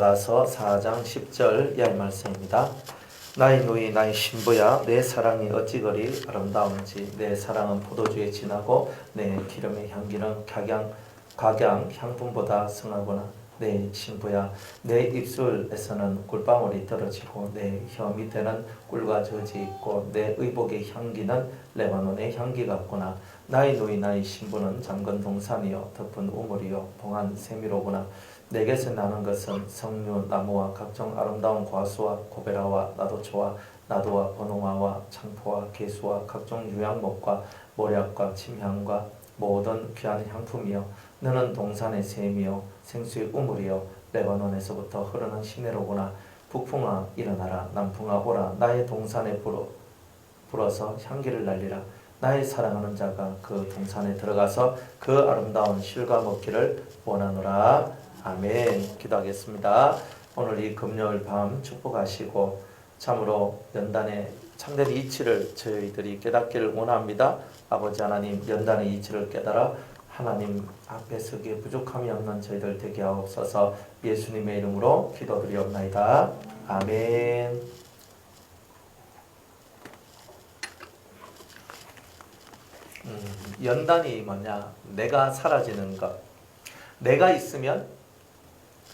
가서 4장 10절 이하의 말씀입니다. 나의 누이 나의 신부야 내 사랑이 어찌 그리 아름다운지 내 사랑은 포도주에 진하고 내 기름의 향기는 각양 향품보다 승하구나. 내 신부야 내 입술에서는 꿀방울이 떨어지고 내 혀 밑에는 꿀과 젖이 있고 내 의복의 향기는 레바논의 향기 같구나. 나의 누이 나의 신부는 잠근 동산이요 덮은 우물이요 봉한 세미로구나. 내게서 나는 것은 석류, 나무와 각종 아름다운 과수와 고베라와 나도초와 나도와 번홍화와 창포와 개수와 각종 유향목과 모략과 침향과 모든 귀한 향품이요 너는 동산의 샘이요 생수의 우물이요 레바논에서부터 흐르는 시내로구나. 북풍아 일어나라 남풍아 오라. 나의 동산에 불어서 향기를 날리라. 나의 사랑하는 자가 그 동산에 들어가서 그 아름다운 실과 먹기를 원하노라. 아멘. 기도하겠습니다. 오늘 이 금요일 밤 축복하시고 참으로 연단의 참된 이치를 저희들이 깨닫기를 원합니다. 아버지 하나님, 연단의 이치를 깨달아 하나님 앞에 서기에 부족함이 없는 저희들 되게 하옵소서. 예수님의 이름으로 기도드리옵나이다. 아멘. 연단이 뭐냐? 내가 사라지는 것. 내가 있으면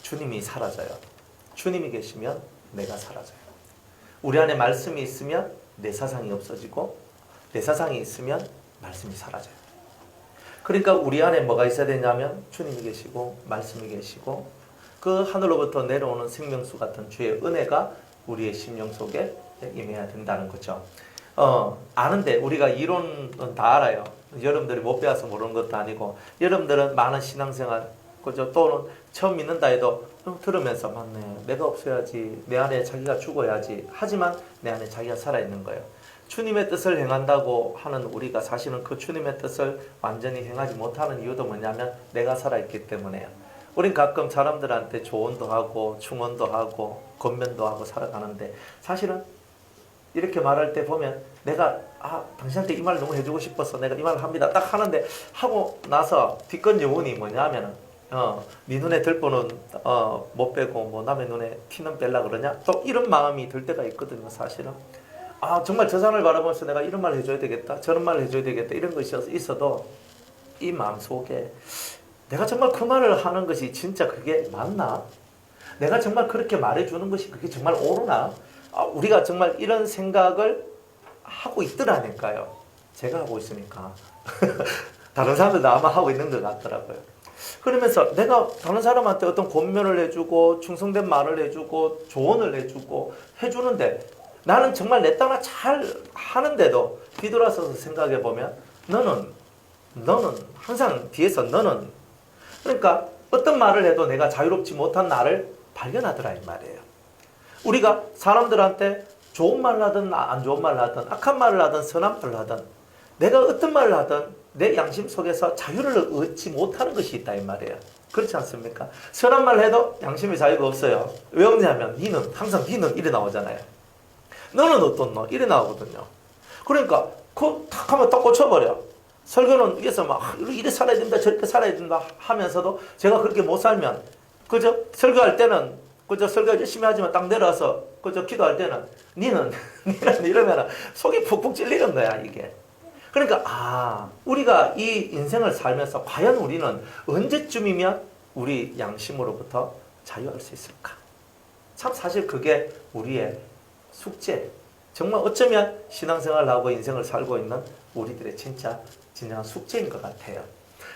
주님이 사라져요. 주님이 계시면 내가 사라져요. 우리 안에 말씀이 있으면 내 사상이 없어지고 내 사상이 있으면 말씀이 사라져요. 그러니까 우리 안에 뭐가 있어야 되냐면 주님이 계시고 말씀이 계시고 그 하늘로부터 내려오는 생명수 같은 주의 은혜가 우리의 심령 속에 임해야 된다는 거죠. 아는데 우리가 이론은 다 알아요. 여러분들이 못 배워서 모르는 것도 아니고 여러분들은 많은 신앙생활 그죠? 또는 처음 믿는다 해도 들으면서 맞네. 내가 없어야지. 내 안에 자기가 죽어야지. 하지만 내 안에 자기가 살아있는 거예요. 주님의 뜻을 행한다고 하는 우리가 사실은 그 주님의 뜻을 완전히 행하지 못하는 이유도 뭐냐면 내가 살아있기 때문에요. 우린 가끔 사람들한테 조언도 하고 충언도 하고 권면도 하고 살아가는데 사실은 이렇게 말할 때 보면 내가 당신한테 이 말 너무 해주고 싶어서 내가 이 말을 합니다. 딱 하는데 하고 나서 뒷건 여운이 뭐냐면은 네 눈에 들보는 못 빼고 뭐 남의 눈에 티는 뺄라 그러냐? 또 이런 마음이 들 때가 있거든요. 사실은 정말 저 사람을 바라보면서 내가 이런 말 해줘야 되겠다 저런 말 해줘야 되겠다 이런 것이 있어도 이 마음속에 내가 정말 그 말을 하는 것이 진짜 그게 맞나? 내가 정말 그렇게 말해주는 것이 그게 정말 옳으나? 우리가 정말 이런 생각을 하고 있더라니까요. 제가 하고 있으니까 다른 사람들도 아마 하고 있는 것 같더라고요. 그러면서 내가 다른 사람한테 어떤 권면을 해주고 충성된 말을 해주고 조언을 해주는데 나는 정말 내 따라 잘 하는데도 뒤돌아서서 생각해 보면 너는 항상 뒤에서 너는 그러니까 어떤 말을 해도 내가 자유롭지 못한 나를 발견하더라 이 말이에요. 우리가 사람들한테 좋은 말을 하든 안 좋은 말을 하든 악한 말을 하든 선한 말을 하든 내가 어떤 말을 하든 내 양심 속에서 자유를 얻지 못하는 것이 있다 이 말이에요. 그렇지 않습니까? 선한 말을 해도 양심의 자유가 없어요. 왜 없냐면 항상 니는 이래 나오잖아요. 너는 어떤 너? 이래 나오거든요. 그러니까 탁 하면 딱 꽂혀버려. 설교는 위에서 막 이래 살아야 된다 저렇게 살아야 된다 하면서도 제가 그렇게 못 살면 그죠? 설교할 때는 그저 설교 열심히 하지만 딱 내려와서 그저 기도할 때는 니는 이러면 속이 푹푹 찔리는 거야 이게. 그러니까 우리가 이 인생을 살면서 과연 우리는 언제쯤이면 우리 양심으로부터 자유할 수 있을까? 참 사실 그게 우리의 숙제. 정말 어쩌면 신앙생활을 하고 인생을 살고 있는 우리들의 진정한 숙제인 것 같아요.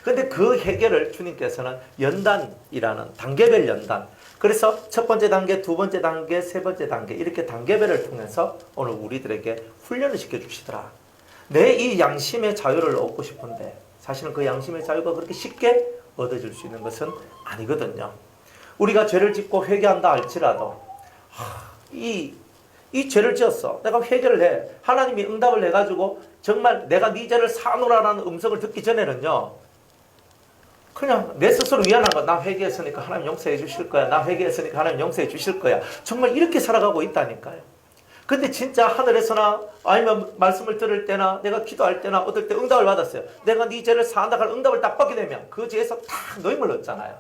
그런데 그 해결을 주님께서는 연단이라는 단계별 연단. 그래서 첫 번째 단계, 두 번째 단계, 세 번째 단계 이렇게 단계별을 통해서 오늘 우리들에게 훈련을 시켜주시더라. 내 이 양심의 자유를 얻고 싶은데 사실은 그 양심의 자유가 그렇게 쉽게 얻어질 수 있는 것은 아니거든요. 우리가 죄를 짓고 회개한다 할지라도 이 죄를 지었어. 내가 회개를 해. 하나님이 응답을 해가지고 정말 내가 네 죄를 사노라라는 음성을 듣기 전에는요. 그냥 내 스스로 미안한 거. 나 회개했으니까 하나님 용서해 주실 거야. 나 회개했으니까 하나님 용서해 주실 거야. 정말 이렇게 살아가고 있다니까요. 근데 진짜 하늘에서나 아니면 말씀을 들을 때나 내가 기도할 때나 어떨 때 응답을 받았어요. 내가 네 죄를 사한다 할 응답을 딱 받게 되면 그 죄에서 딱 노임을 얻잖아요.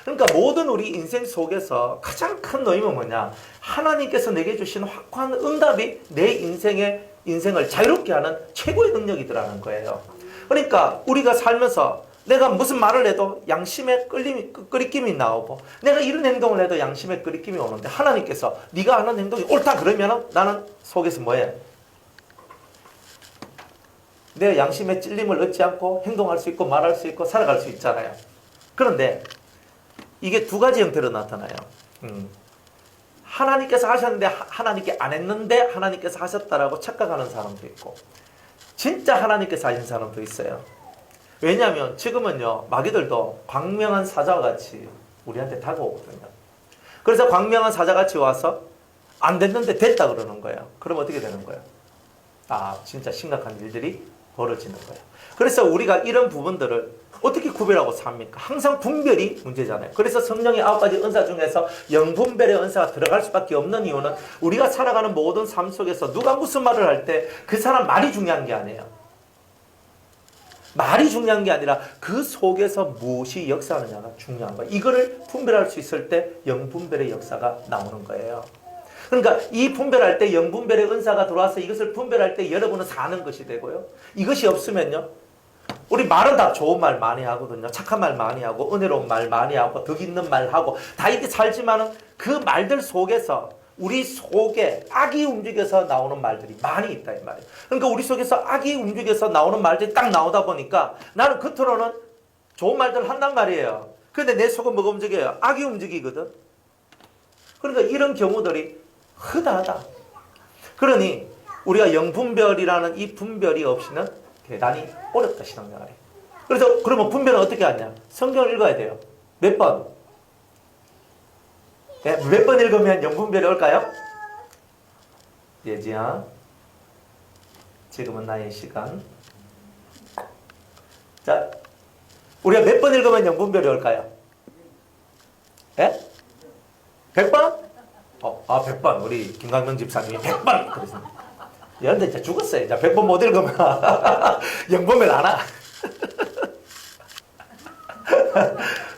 그러니까 모든 우리 인생 속에서 가장 큰 의미는 뭐냐? 하나님께서 내게 주신 확고한 응답이 내 인생을 자유롭게 하는 최고의 능력이더라는 거예요. 그러니까 우리가 살면서 내가 무슨 말을 해도 양심의 끄리낌이 나오고, 내가 이런 행동을 해도 양심의 끄리낌이 오는데, 하나님께서 네가 하는 행동이 옳다 그러면 나는 속에서 뭐해? 내 양심의 찔림을 얻지 않고 행동할 수 있고 말할 수 있고 살아갈 수 있잖아요. 그런데 이게 두 가지 형태로 나타나요. 하나님께서 하셨는데 하나님께 안 했는데 하나님께서 하셨다라고 착각하는 사람도 있고, 진짜 하나님께서 하신 사람도 있어요. 왜냐하면 지금은요, 마귀들도 광명한 사자와 같이 우리한테 다가오거든요. 그래서 광명한 사자같이 와서 안 됐는데 됐다 그러는 거예요. 그럼 어떻게 되는 거예요? 아, 진짜 심각한 일들이 벌어지는 거예요. 그래서 우리가 이런 부분들을 어떻게 구별하고 삽니까? 항상 분별이 문제잖아요. 그래서 성령의 9가지 은사 중에서 영분별의 은사가 들어갈 수밖에 없는 이유는, 우리가 살아가는 모든 삶 속에서 누가 무슨 말을 할 때 그 사람 말이 중요한 게 아니에요. 말이 중요한 게 아니라 그 속에서 무엇이 역사하느냐가 중요한 거예요. 이거를 분별할 수 있을 때 영분별의 역사가 나오는 거예요. 그러니까 이 분별할 때 영분별의 은사가 들어와서 이것을 분별할 때 여러분은 사는 것이 되고요. 이것이 없으면요, 우리 말은 다 좋은 말 많이 하거든요. 착한 말 많이 하고 은혜로운 말 많이 하고 덕 있는 말 하고 다 이렇게 살지만은 그 말들 속에서 우리 속에 악이 움직여서 나오는 말들이 많이 있다 이 말이에요. 그러니까 우리 속에서 악이 움직여서 나오는 말들이 딱 나오다 보니까 나는 겉으로는 좋은 말들을 한단 말이에요. 근데 내 속은 뭐가 움직여요? 악이 움직이거든. 그러니까 이런 경우들이 흔하다. 그러니 우리가 영분별이라는 이 분별이 없이는 대단히 어렵다, 신앙생활이. 그래서 그러면 분별은 어떻게 하냐? 성경을 읽어야 돼요. 몇 번? 네, 몇 번 읽으면 영분별이 올까요? 예지야, 지금은 나의 시간. 자, 우리가 몇 번 읽으면 영분별이 올까요? 예? 100번? 100번. 우리 김강명 집사님이 100번 그랬습니다. 얘한테 진짜 죽었어요. 이제 100번 못 읽으면 영분별 안 와.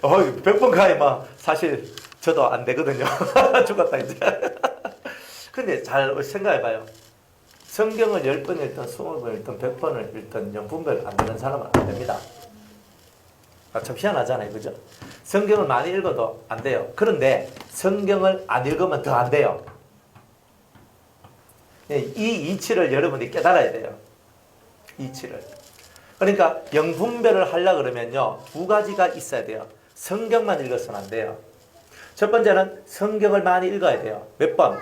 100번 가야 막 사실 저도 안 되거든요. 죽었다 이제. 근데 잘 생각해봐요. 성경을 10번 읽든 20번 읽든 100번을 읽든 영분별 안 되는 사람은 안 됩니다. 참 희한하잖아요. 그죠? 성경을 많이 읽어도 안 돼요. 그런데 성경을 안 읽으면 더 안 돼요. 이 이치를 여러분이 깨달아야 돼요. 이치를. 그러니까 영분별을 하려고 그러면요, 두 가지가 있어야 돼요. 성경만 읽어서는 안 돼요. 첫 번째는 성경을 많이 읽어야 돼요. 몇 번?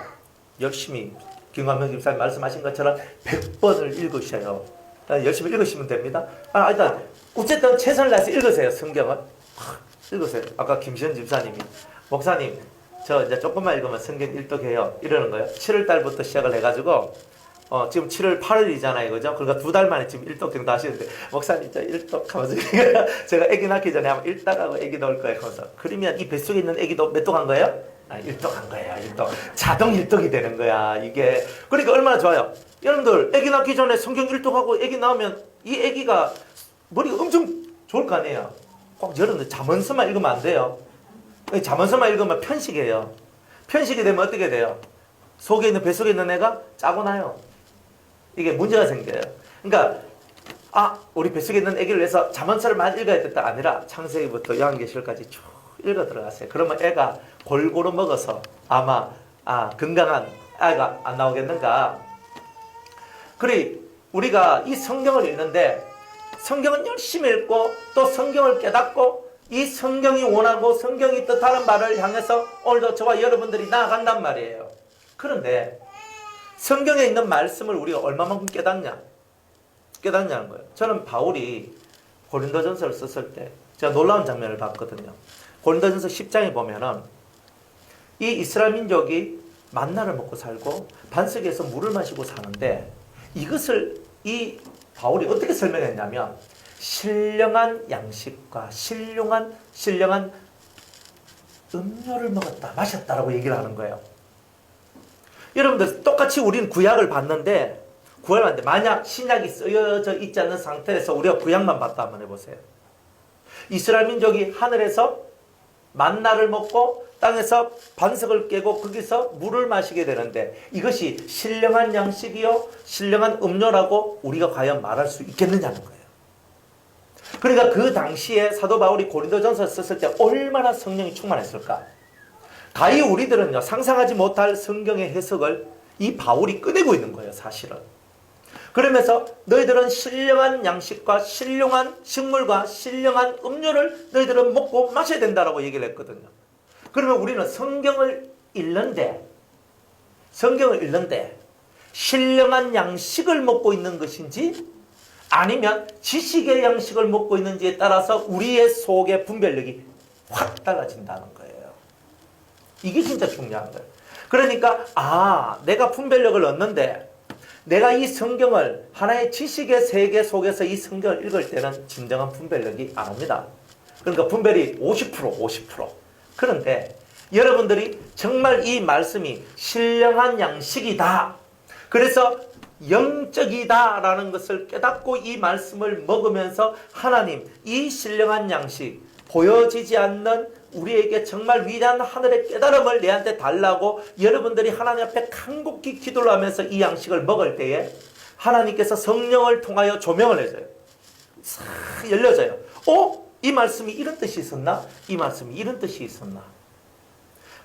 열심히 김광명 집사님 말씀하신 것처럼 100번을 읽으셔요. 열심히 읽으시면 됩니다. 일단 어쨌든 최선을 다해서 읽으세요. 성경을 읽으세요. 아까 김시현 집사님이, 목사님 저 이제 조금만 읽으면 성경 일독해요 이러는 거예요. 7월 달부터 시작을 해가지고 지금 7월 8일이잖아요, 그죠? 그러니까 2달 만에 지금 일독 정도 하시는데, 목사님 저 일독 하면서 제가 아기 낳기 전에 한번 일독하고 아기 넣을 거예요 하면서, 그러면 이 뱃속에 있는 아기도 몇 독 한 거예요? 일독한 거예요. 일독. 자동 일독이 되는 거야 이게. 그러니까 얼마나 좋아요. 여러분들 아기 낳기 전에 성경 일독하고 아기 낳으면 이 아기가 머리가 엄청 좋을 거 아니에요. 꼭 여러분들 잠언서만 읽으면 안 돼요. 잠언서만 읽으면 편식해요. 편식이 되면 어떻게 돼요? 속에 있는, 뱃속에 있는 애가 짜고 나요. 이게 문제가 생겨요. 그러니까 우리 뱃속에 있는 아기를 위해서 잠언서를 많이 읽어야 됐다 아니라 창세기부터 요한계시록까지 쭉 읽어 들어갔어요. 그러면 애가 골고루 먹어서 아마 건강한 아이가 안 나오겠는가. 그래 우리가 이 성경을 읽는데, 성경은 열심히 읽고 또 성경을 깨닫고 이 성경이 원하고 성경이 뜻하는 바를 향해서 오늘도 저와 여러분들이 나아간단 말이에요. 그런데 성경에 있는 말씀을 우리가 얼마만큼 깨닫냐는 거예요. 저는 바울이 고린도전서를 썼을 때 제가 놀라운 장면을 봤거든요. 고린도전서 10장에 보면은 이 이스라엘 민족이 만나를 먹고 살고 반석에서 물을 마시고 사는데, 이것을 이 바울이 어떻게 설명했냐면 신령한 양식과 신령한 음료를 먹었다, 마셨다라고 얘기를 하는 거예요. 여러분들 똑같이 우리는 구약을 봤는데, 만약 신약이 쓰여져 있지 않는 상태에서 우리가 구약만 봤다 한번 해보세요. 이스라엘 민족이 하늘에서 만나를 먹고 땅에서 반석을 깨고 거기서 물을 마시게 되는데 이것이 신령한 양식이요 신령한 음료라고 우리가 과연 말할 수 있겠느냐는 거예요. 그러니까 그 당시에 사도 바울이 고린도전서 썼을 때 얼마나 성령이 충만했을까. 가히 우리들은요 상상하지 못할 성경의 해석을 이 바울이 꺼내고 있는 거예요 사실은. 그러면서 너희들은 신령한 양식과 신령한 식물과 신령한 음료를 너희들은 먹고 마셔야 된다라고 얘기를 했거든요. 그러면 우리는 성경을 읽는데 신령한 양식을 먹고 있는 것인지 아니면 지식의 양식을 먹고 있는지에 따라서 우리의 속의 분별력이 확 달라진다는 거예요. 이게 진짜 중요한 거예요. 그러니까 내가 분별력을 얻는데 내가 이 성경을 하나의 지식의 세계 속에서 이 성경을 읽을 때는 진정한 분별력이 안 옵니다. 그러니까 분별이 50%. 그런데 여러분들이 정말 이 말씀이 신령한 양식이다. 그래서 영적이다 라는 것을 깨닫고 이 말씀을 먹으면서 하나님 이 신령한 양식 보여지지 않는 우리에게 정말 위대한 하늘의 깨달음을 내한테 달라고 여러분들이 하나님 앞에 간곡히 기도를 하면서 이 양식을 먹을 때에 하나님께서 성령을 통하여 조명을 해줘요. 싹 열려져요. 이 말씀이 이런 뜻이 있었나? 이 말씀이 이런 뜻이 있었나?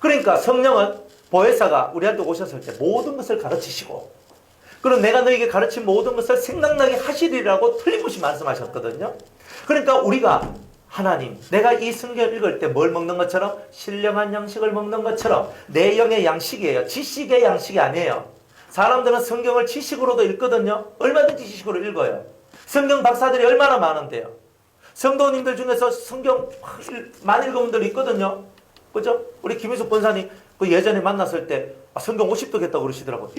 그러니까 성령은 보혜사가 우리한테 오셨을 때 모든 것을 가르치시고 그럼 내가 너에게 가르친 모든 것을 생각나게 하시리라고 틀림없이 말씀하셨거든요. 그러니까 우리가 하나님 내가 이 성경을 읽을 때 뭘 먹는 것처럼 신령한 양식을 먹는 것처럼 내 영의 양식이에요. 지식의 양식이 아니에요. 사람들은 성경을 지식으로도 읽거든요. 얼마든지 지식으로 읽어요. 성경 박사들이 얼마나 많은데요. 성도님들 중에서 성경 많이 읽은 분들이 있거든요. 그죠? 우리 김희숙 권사님 그 예전에 만났을 때 성경 50독 했다고 그러시더라고요.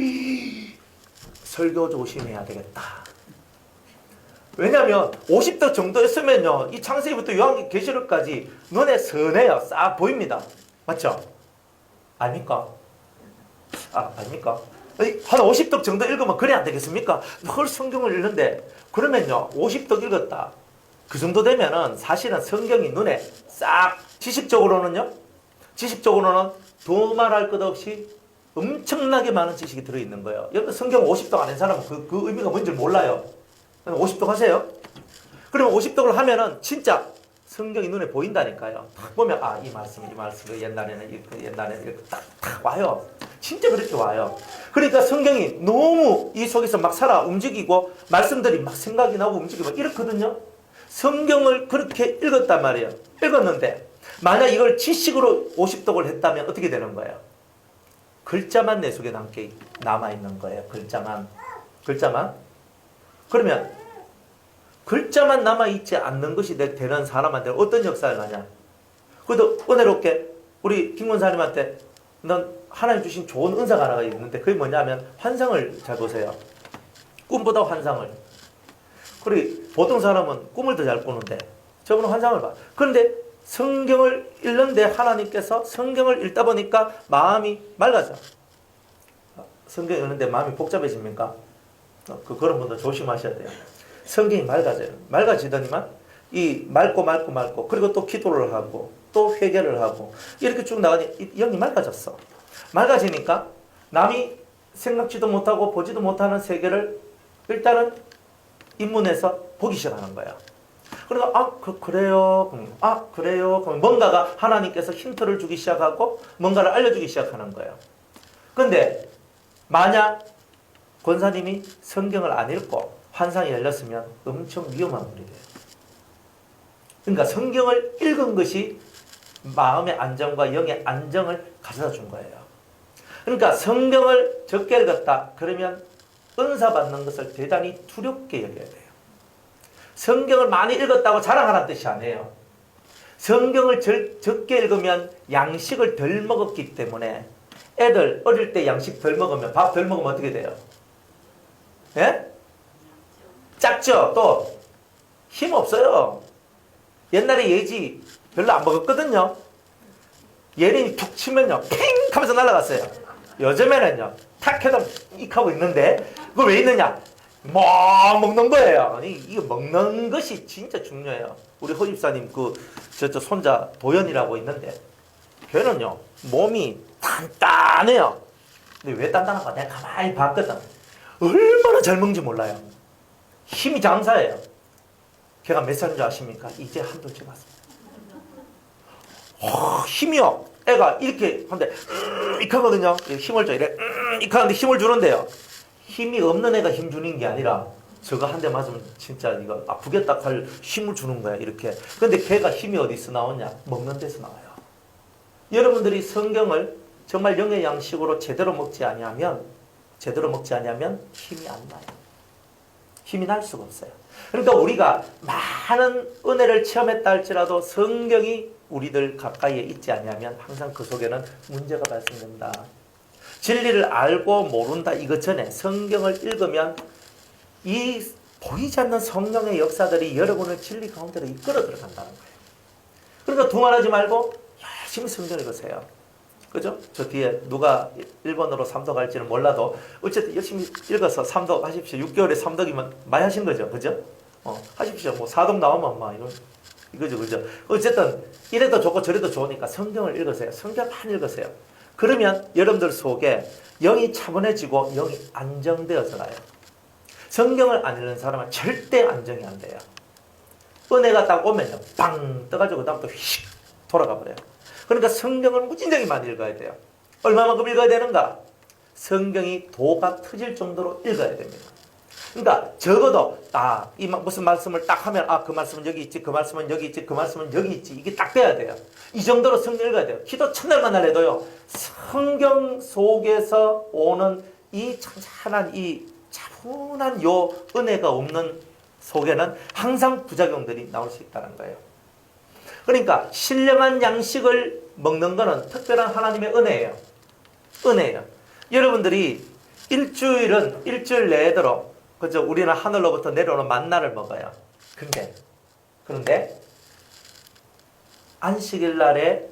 설교 조심해야 되겠다. 왜냐하면 50독 정도 했으면요 이 창세기부터 요한계시록까지 눈에 선해요. 싹 보입니다. 맞죠? 아닙니까? 아닙니까? 한 50독 정도 읽으면 그래 안 되겠습니까? 헐 성경을 읽는데 그러면요 50독 읽었다. 그 정도 되면은 사실은 성경이 눈에 싹 지식적으로는 두말할 것 없이 엄청나게 많은 지식이 들어있는 거예요. 여러분 성경 50독 안 한 사람은 그 의미가 뭔지 몰라요. 50독 하세요. 그러면 50독을 하면은 진짜 성경이 눈에 보인다니까요. 딱 보면 이 말씀 옛날에는 이렇게 딱 와요. 진짜 그렇게 와요. 그러니까 성경이 너무 이 속에서 막 살아 움직이고 말씀들이 막 생각이 나고 움직이고 이렇거든요. 성경을 그렇게 읽었단 말이에요. 읽었는데 만약 이걸 지식으로 50독을 했다면 어떻게 되는 거예요? 글자만 내 속에 남아있는 거예요. 글자만. 그러면 글자만 남아있지 않는 것이 되는 사람한테 어떤 역사를 하냐? 그래도 은혜롭게 우리 김권사님한테 넌 하나님 주신 좋은 은사가 하나가 있는데 그게 뭐냐면 환상을 잘 보세요. 꿈보다 환상을. 그리고 보통 사람은 꿈을 더 잘 꾸는데 저분은 환상을 봐. 그런데 성경을 읽는데 하나님께서 성경을 읽다 보니까 마음이 맑아져. 성경 읽는데 마음이 복잡해집니까? 그런 분들 조심하셔야 돼요. 성경이 맑아져요. 맑아지더니만 이 맑고 그리고 또 기도를 하고 또 회개를 하고 이렇게 쭉 나가니 영이 맑아졌어. 맑아지니까 남이 생각지도 못하고 보지도 못하는 세계를 일단은 입문해서 보기 시작하는 거야. 그러니까 그래요. 그럼 뭔가가 하나님께서 힌트를 주기 시작하고 뭔가를 알려주기 시작하는 거예요. 그런데 만약 권사님이 성경을 안 읽고 환상이 열렸으면 엄청 위험한 일이 돼요. 그러니까 성경을 읽은 것이 마음의 안정과 영의 안정을 가져다 준 거예요. 그러니까 성경을 적게 읽었다. 그러면 은사 받는 것을 대단히 두렵게 여겨야 돼요. 성경을 많이 읽었다고 자랑하라는 뜻이 아니에요. 성경을 적게 읽으면 양식을 덜 먹었기 때문에 애들 어릴 때 양식 덜 먹으면 밥 덜 먹으면 어떻게 돼요? 예? 작죠? 또 힘 없어요. 옛날에 예지 별로 안 먹었거든요. 예린이 툭 치면요 팽 하면서 날아갔어요. 요즘에는요 탁 해도 익 하고 있는데 그걸 왜 있느냐? 막 먹는 거예요. 아니, 이거 먹는 것이 진짜 중요해요. 우리 허 집사님 저 손자 도연이라고 있는데 걔는요 몸이 단단해요. 근데 왜 단단한가 내가 가만히 봤거든. 얼마나 잘 먹는지 몰라요. 힘이 장사예요. 걔가 몇 살인 줄 아십니까? 이제 한돌 찍었습니다. 힘이요. 애가 이렇게 하는데 이렇게 하거든요. 힘을 줘 이래 이렇게 하는데 힘을 주는데요. 힘이 없는 애가 힘 주는 게 아니라 저거 한 대 맞으면 진짜 이거 아프겠다 할 힘을 주는 거야 이렇게. 근데 걔가 힘이 어디서 나오냐? 먹는 데서 나와요. 여러분들이 성경을 정말 영의 양식으로 제대로 먹지 아니하면 힘이 안 나요. 힘이 날 수가 없어요. 그러니까 우리가 많은 은혜를 체험했다 할지라도 성경이 우리들 가까이에 있지 아니하면 항상 그 속에는 문제가 발생된다. 진리를 알고 모른다 이것 전에 성경을 읽으면 이 보이지 않는 성령의 역사들이 여러분을 진리 가운데로 이끌어 들어간다는 거예요. 그러니까 두말하지 말고 열심히 성경 읽으세요. 그죠? 저 뒤에 누가 1번으로 삼독할지는 몰라도 어쨌든 열심히 읽어서 삼독 하십시오. 6개월에 삼독이면 많이 하신 거죠. 그죠? 하십시오. 뭐 4독 나오면 막 이거죠. 그죠? 어쨌든 이래도 좋고 저래도 좋으니까 성경을 읽으세요. 성경 많이 읽으세요. 그러면 여러분들 속에 영이 차분해지고 영이 안정되어져 나요. 성경을 안 읽는 사람은 절대 안정이 안 돼요. 은혜가 딱 오면요. 빵 떠가지고 다음부터 휙 돌아가 버려요. 그러니까 성경을 무진장이 많이 읽어야 돼요. 얼마만큼 읽어야 되는가? 성경이 도가 터질 정도로 읽어야 됩니다. 그러니까 적어도 이 무슨 말씀을 딱 하면 그 말씀은 여기 있지, 그 말씀은 여기 있지, 그 말씀은 여기 있지 이게 딱 돼야 돼요. 이 정도로 성경 읽어야 돼요. 기도 첫날 만날 해도요. 성경 속에서 오는 이 찬찬한 이 차분한 요 은혜가 없는 속에는 항상 부작용들이 나올 수 있다는 거예요. 그러니까 신령한 양식을 먹는 거는 특별한 하나님의 은혜예요. 은혜예요. 여러분들이 일주일 내도록 그죠? 우리는 하늘로부터 내려오는 만나를 먹어요. 그런데 안식일 날에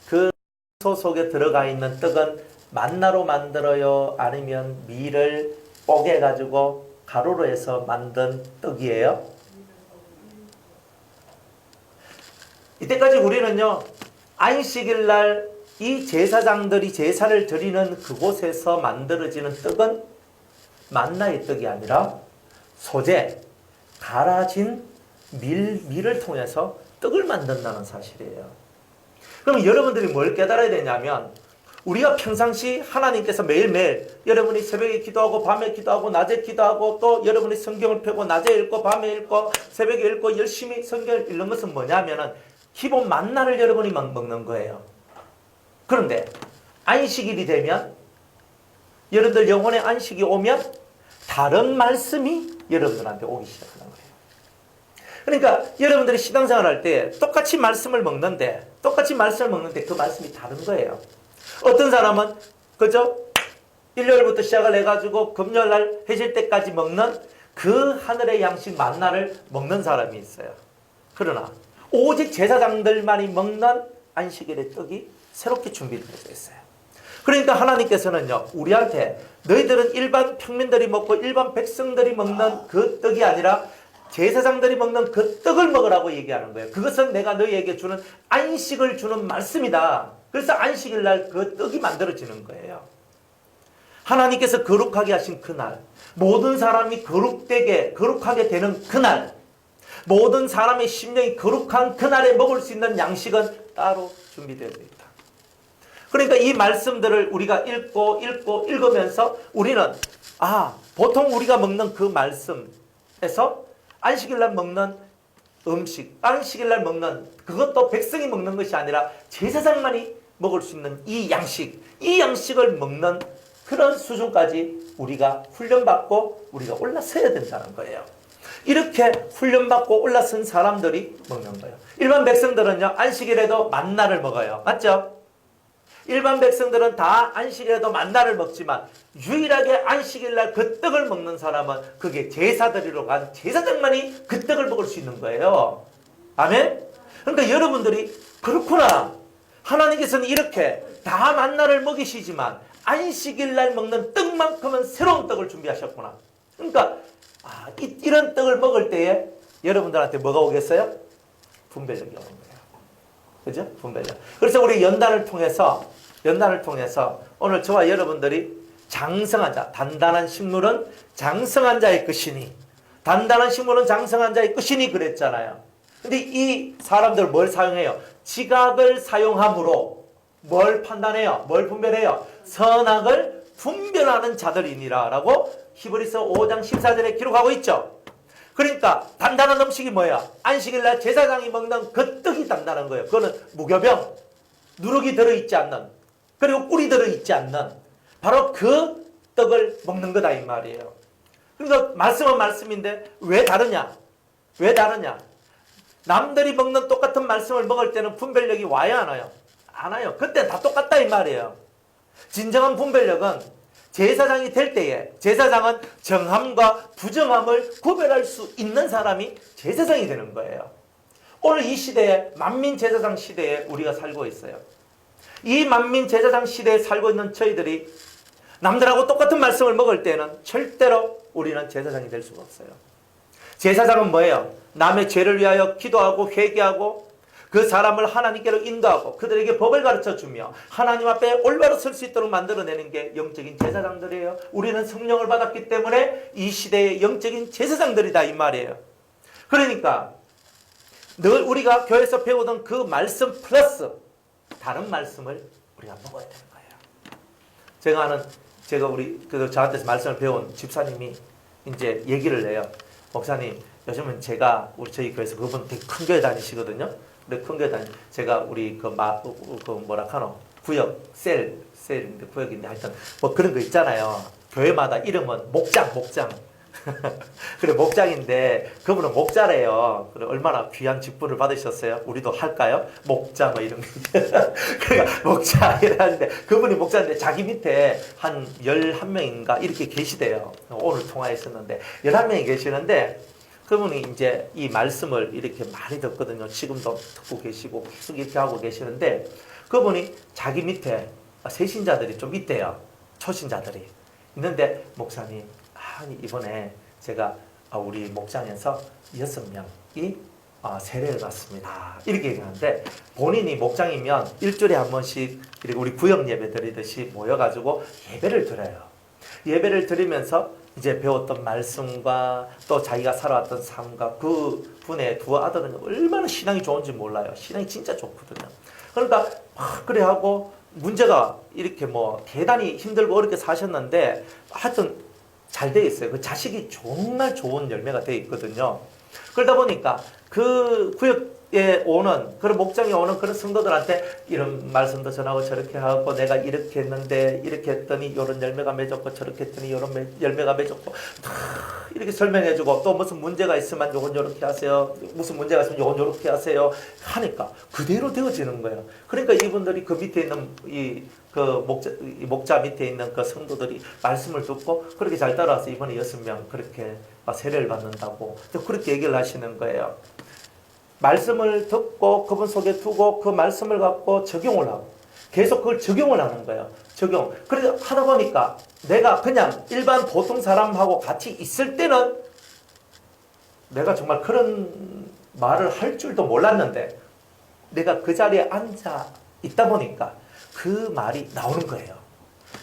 그 소 속에 들어가 있는 떡은 만나로 만들어요? 아니면 밀을 뽀개 가지고 가루로 해서 만든 떡이에요? 이때까지 우리는요, 안식일 날 이 제사장들이 제사를 드리는 그곳에서 만들어지는 떡은 만나의 떡이 아니라 소재, 갈아진 밀을 통해서 떡을 만든다는 사실이에요. 그럼 여러분들이 뭘 깨달아야 되냐면 우리가 평상시 하나님께서 매일매일 여러분이 새벽에 기도하고 밤에 기도하고 낮에 기도하고 또 여러분이 성경을 펴고 낮에 읽고 밤에 읽고 새벽에 읽고 열심히 성경을 읽는 것은 뭐냐면은 기본 만나를 여러분이 먹는 거예요. 그런데 안식일이 되면 여러분들 영혼의 안식이 오면 다른 말씀이 여러분들한테 오기 시작하는 거예요. 그러니까 여러분들이 신앙생활 할 때 똑같이 말씀을 먹는데 그 말씀이 다른 거예요. 어떤 사람은 그죠? 일요일부터 시작을 해가지고 금요일날 해질 때까지 먹는 그 하늘의 양식 만나를 먹는 사람이 있어요. 그러나 오직 제사장들만이 먹는 안식일의 떡이 새롭게 준비되어 있어요. 그러니까 하나님께서는요, 우리한테 너희들은 일반 평민들이 먹고 일반 백성들이 먹는 그 떡이 아니라 제사장들이 먹는 그 떡을 먹으라고 얘기하는 거예요. 그것은 내가 너희에게 주는 안식을 주는 말씀이다. 그래서 안식일 날 그 떡이 만들어지는 거예요. 하나님께서 거룩하게 하신 그날, 모든 사람이 거룩하게 되는 그날, 모든 사람의 심령이 거룩한 그날에 먹을 수 있는 양식은 따로 준비되어 있다. 그러니까 이 말씀들을 우리가 읽으면서 우리는 보통 우리가 먹는 그 말씀에서 안식일날 먹는 음식, 안식일날 먹는 그것도 백성이 먹는 것이 아니라 제사장만이 먹을 수 있는 이 양식을 먹는 그런 수준까지 우리가 훈련받고 우리가 올라서야 된다는 거예요. 이렇게 훈련받고 올라선 사람들이 먹는 거예요. 일반 백성들은요, 안식일에도 만나를 먹어요. 맞죠? 일반 백성들은 다 안식일에도 만나를 먹지만 유일하게 안식일날 그 떡을 먹는 사람은 그게 제사드리러 간 제사장만이 그 떡을 먹을 수 있는 거예요. 아멘? 그러니까 여러분들이 그렇구나. 하나님께서는 이렇게 다 만나를 먹이시지만 안식일날 먹는 떡만큼은 새로운 떡을 준비하셨구나. 그러니까 이런 떡을 먹을 때에 여러분들한테 뭐가 오겠어요? 분별력이 오는 거예요. 그죠? 분별력. 그래서 우리 연단을 통해서 오늘 저와 여러분들이 장성한 자, 단단한 식물은 장성한 자의 것이니, 단단한 식물은 장성한 자의 것이니 그랬잖아요. 근데 이 사람들 뭘 사용해요? 지각을 사용함으로 뭘 판단해요? 뭘 분별해요? 선악을 분별하는 자들이니라 라고 히브리서 5장 14절에 기록하고 있죠. 그러니까 단단한 음식이 뭐야? 안식일날 제사장이 먹는 그 떡이 단단한 거예요. 그거는 무교병, 누룩이 들어있지 않는, 그리고 꿀이 들어있지 않는 바로 그 떡을 먹는 거다 이 말이에요. 그러니까 말씀은 말씀인데 왜 다르냐? 왜 다르냐? 남들이 먹는 똑같은 말씀을 먹을 때는 분별력이 와야 안 와요? 안 와요. 그때 다 똑같다 이 말이에요. 진정한 분별력은 제사장이 될 때에 제사장은 정함과 부정함을 구별할 수 있는 사람이 제사장이 되는 거예요. 오늘 이 시대에 만민 제사장 시대에 우리가 살고 있어요. 이 만민 제사장 시대에 살고 있는 저희들이 남들하고 똑같은 말씀을 먹을 때는 절대로 우리는 제사장이 될 수가 없어요. 제사장은 뭐예요? 남의 죄를 위하여 기도하고 회개하고 그 사람을 하나님께로 인도하고 그들에게 법을 가르쳐주며 하나님 앞에 올바로 설 수 있도록 만들어내는 게 영적인 제사장들이에요. 우리는 성령을 받았기 때문에 이 시대의 영적인 제사장들이다 이 말이에요. 그러니까 늘 우리가 교회에서 배우던 그 말씀 플러스 다른 말씀을 우리가 먹어야 되는 거예요. 제가 우리 저한테서 말씀을 배운 집사님이 이제 얘기를 해요. 목사님, 요즘은 제가 저희 교회에서 그분 되게 큰 교회 다니시거든요. 근데 큰 교회 제가 우리 구역 셀인데 구역인데 하여튼 뭐 그런 거 있잖아요. 교회마다 이름은 목장. 그래 목장인데 그분은 목자래요. 그래 얼마나 귀한 직분을 받으셨어요? 우리도 할까요? 목자 뭐 이런 거. 그러니까 목자 이라는데 그분이 목자인데 자기 밑에 한 11명인가 이렇게 계시대요. 오늘 통화했었는데 11명이 계시는데 그분이 이제 이 말씀을 이렇게 많이 듣거든요. 지금도 듣고 계시고 계속 이렇게 하고 계시는데 그분이 자기 밑에 세신자들이 좀 있대요. 초신자들이 있는데 목사님 이번에 제가 우리 목장에서 6명이 세례를 받습니다. 이렇게 얘기하는데 본인이 목장이면 일주일에 한 번씩 그리고 우리 구역 예배 드리듯이 모여가지고 예배를 드려요. 예배를 드리면서 이제 배웠던 말씀과 또 자기가 살아왔던 삶과 그 분의 두 아들은 얼마나 신앙이 좋은지 몰라요. 신앙이 진짜 좋거든요. 그러니까 그래 하고 문제가 이렇게 뭐 대단히 힘들고 어렵게 사셨는데 하여튼 잘 돼 있어요. 그 자식이 정말 좋은 열매가 돼 있거든요. 그러다 보니까 그 구역에 오는 그런 목장에 오는 그런 성도들한테 이런 말씀도 전하고 저렇게 하고 내가 이렇게 했는데 이렇게 했더니 이런 열매가 맺었고 저렇게 했더니 이런 열매가 맺었고 이렇게 설명해주고 또 무슨 문제가 있으면 요건 요렇게 하세요. 무슨 문제가 있으면 요건 요렇게 하세요. 하니까 그대로 되어지는 거예요. 그러니까 이분들이 그 밑에 있는 목자 밑에 있는 그 성도들이 말씀을 듣고 그렇게 잘 따라와서 이번에 6명 그렇게 세례를 받는다고 그렇게 얘기를 하시는 거예요. 말씀을 듣고 그분 속에 두고 그 말씀을 갖고 적용을 하고 계속 그걸 적용을 하는 거예요. 적용. 그래서 하다 보니까 내가 그냥 일반 보통 사람하고 같이 있을 때는 내가 정말 그런 말을 할 줄도 몰랐는데 내가 그 자리에 앉아 있다 보니까 그 말이 나오는 거예요.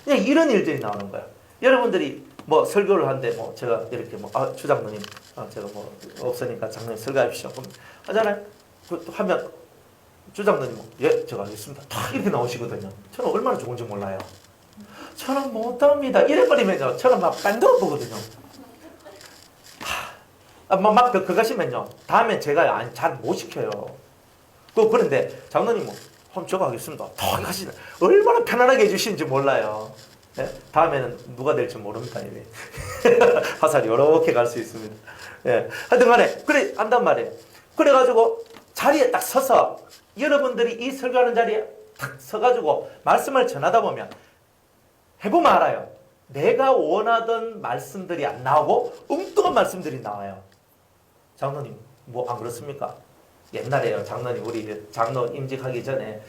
그냥 이런 일들이 나오는 거예요. 여러분들이 뭐 설교를 하는데 뭐 제가 이렇게 주장로님 제가 뭐 없으니까 장로님 설교하십시오. 그럼 하잖아요. 그 하면 주장로님 예 제가 알겠습니다. 다 이렇게 나오시거든요. 저는 얼마나 좋은지 몰라요. 저는 못합니다. 이래버리면요. 저는 막 빤도로 보거든요. 막 그거 하시면요. 다음에 제가 잘 못 시켜요. 그런데 장로님 뭐 그럼 제가 하겠습니다. 더 하시네. 얼마나 편안하게 해주시는지 몰라요. 네? 다음에는 누가 될지 모릅니다. 화살이 이렇게 갈 수 있습니다. 예. 하여튼 간에, 그래, 안단 말이에요. 그래가지고 자리에 딱 서서 여러분들이 이 설교하는 자리에 딱 서가지고 말씀을 전하다 보면 해보면 알아요. 내가 원하던 말씀들이 안 나오고 엉뚱한 말씀들이 나와요. 장로님, 뭐 안 그렇습니까? 옛날에요. 장로님, 우리 장로 임직하기 전에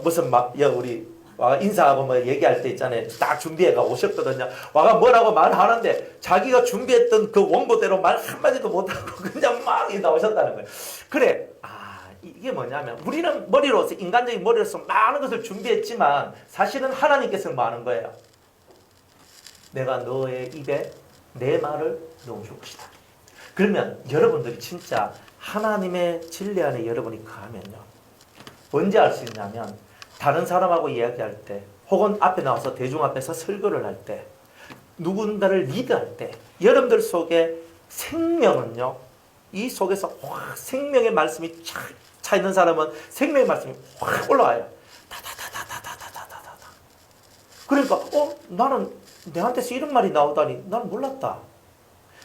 무슨 우리 와가 인사하고 뭐 얘기할 때 있잖아요. 딱 준비해가 오셨거든요. 와가 뭐라고 말하는데 자기가 준비했던 그 원고대로 말 한마디도 못하고 그냥 막 나오셨다는 거예요. 그래, 이게 뭐냐면 우리는 머리로서 인간적인 머리로서 많은 것을 준비했지만 사실은 하나님께서 많은 거예요. 내가 너의 입에 내 말을 넣어줄 것이다. 그러면 여러분들이 진짜 하나님의 진리 안에 여러분이 가면요. 언제 알 수 있냐면 다른 사람하고 이야기할 때 혹은 앞에 나와서 대중 앞에서 설교를 할 때 누군가를 리드할 때 여러분들 속에 생명은요. 이 속에서 확 생명의 말씀이 차 있는 사람은 생명의 말씀이 확 올라와요. 다다다다다다다다다. 그러니까 나는 내한테서 이런 말이 나오다니 난 몰랐다.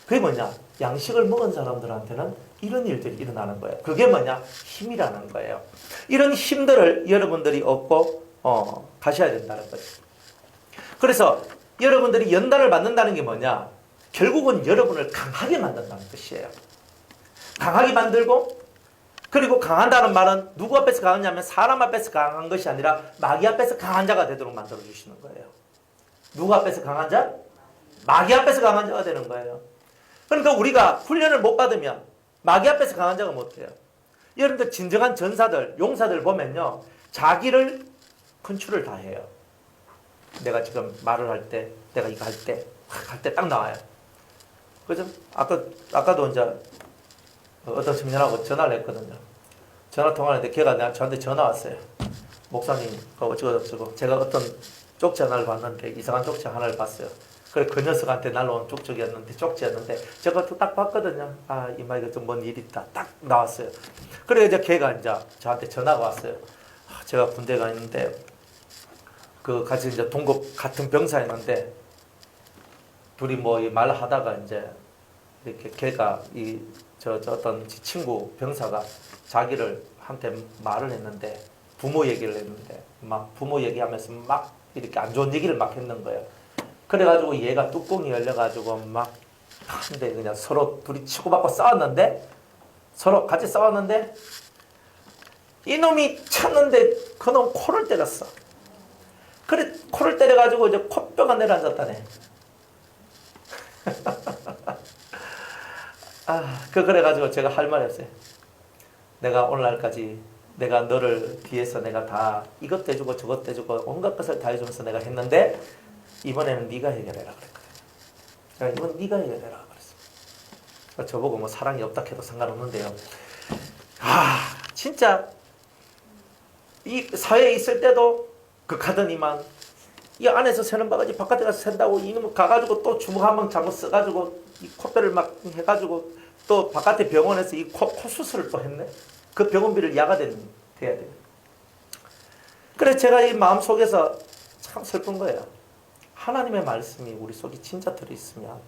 그게 뭐냐? 양식을 먹은 사람들한테는 이런 일들이 일어나는 거예요. 그게 뭐냐? 힘이라는 거예요. 이런 힘들을 여러분들이 얻고 가셔야 된다는 거죠. 그래서 여러분들이 연단을 받는다는 게 뭐냐? 결국은 여러분을 강하게 만든다는 뜻이에요. 강하게 만들고 그리고 강한다는 말은 누구 앞에서 강하냐면 사람 앞에서 강한 것이 아니라 마귀 앞에서 강한 자가 되도록 만들어주시는 거예요. 누구 앞에서 강한 자? 마귀 앞에서 강한 자가 되는 거예요. 그러니까 우리가 훈련을 못 받으면 마귀 앞에서 강한 자가 못 돼요. 여러분들 진정한 전사들, 용사들 보면요. 자기를 컨트롤 다 해요. 내가 지금 말을 할 때, 내가 이거 할 때 딱 나와요. 그죠? 아까도 이제 어떤 청년하고 전화를 했거든요. 전화 통화를 했는데 걔가 저한테 전화 왔어요. 목사님, 어쩌고저쩌고. 제가 어떤 쪽지 하나를 봤는데 이상한 쪽지 하나를 봤어요. 그래 그 녀석한테 날라온 쪽지였는데 제가 또 딱 봤거든요. 이마 이거 좀 뭔 일이 있다. 딱 나왔어요. 그래 이제 걔가 이제 저한테 전화가 왔어요. 제가 군대 가 있는데 그 같이 이제 동급 같은 병사였는데 둘이 뭐 말하다가 이제 이렇게 걔가 저 어떤 친구 병사가 자기를 한테 말을 했는데 부모 얘기를 했는데 막 부모 얘기하면서 막 이렇게 안 좋은 얘기를 막 했는 거예요. 그래가지고 얘가 뚜껑이 열려가지고 막 근데 그냥 서로 둘이 치고받고 싸웠는데 서로 같이 싸웠는데 이놈이 쳤는데 그놈 코를 때렸어. 그래 코를 때려가지고 이제 코뼈가 내려앉았다네. 그래가지고 제가 할 말이 없어요. 내가 오늘날까지 내가 너를 뒤에서 내가 다 이것도 해주고 저것도 해주고 온갖 것을 다 해주면서 내가 했는데 이번에는 네가 해결해라 그랬거든요. 이번 네가 해결해라 그랬어요. 저보고 뭐 사랑이 없다 해도 상관없는데요. 진짜 이 사회에 있을 때도 극하더니만 이 안에서 새는 바가지 바깥에 가서 샌다고 이놈 가가지고 또 주먹 한 방 잘못 써가지고 이 콧배를 막 해가지고 또 바깥에 병원에서 이 코 수술을 또 했네. 그 병원비를 야가돼야 돼요. 그래 제가 이 마음속에서 참 슬픈 거예요. 하나님의 말씀이 우리 속에 진짜 들어있으면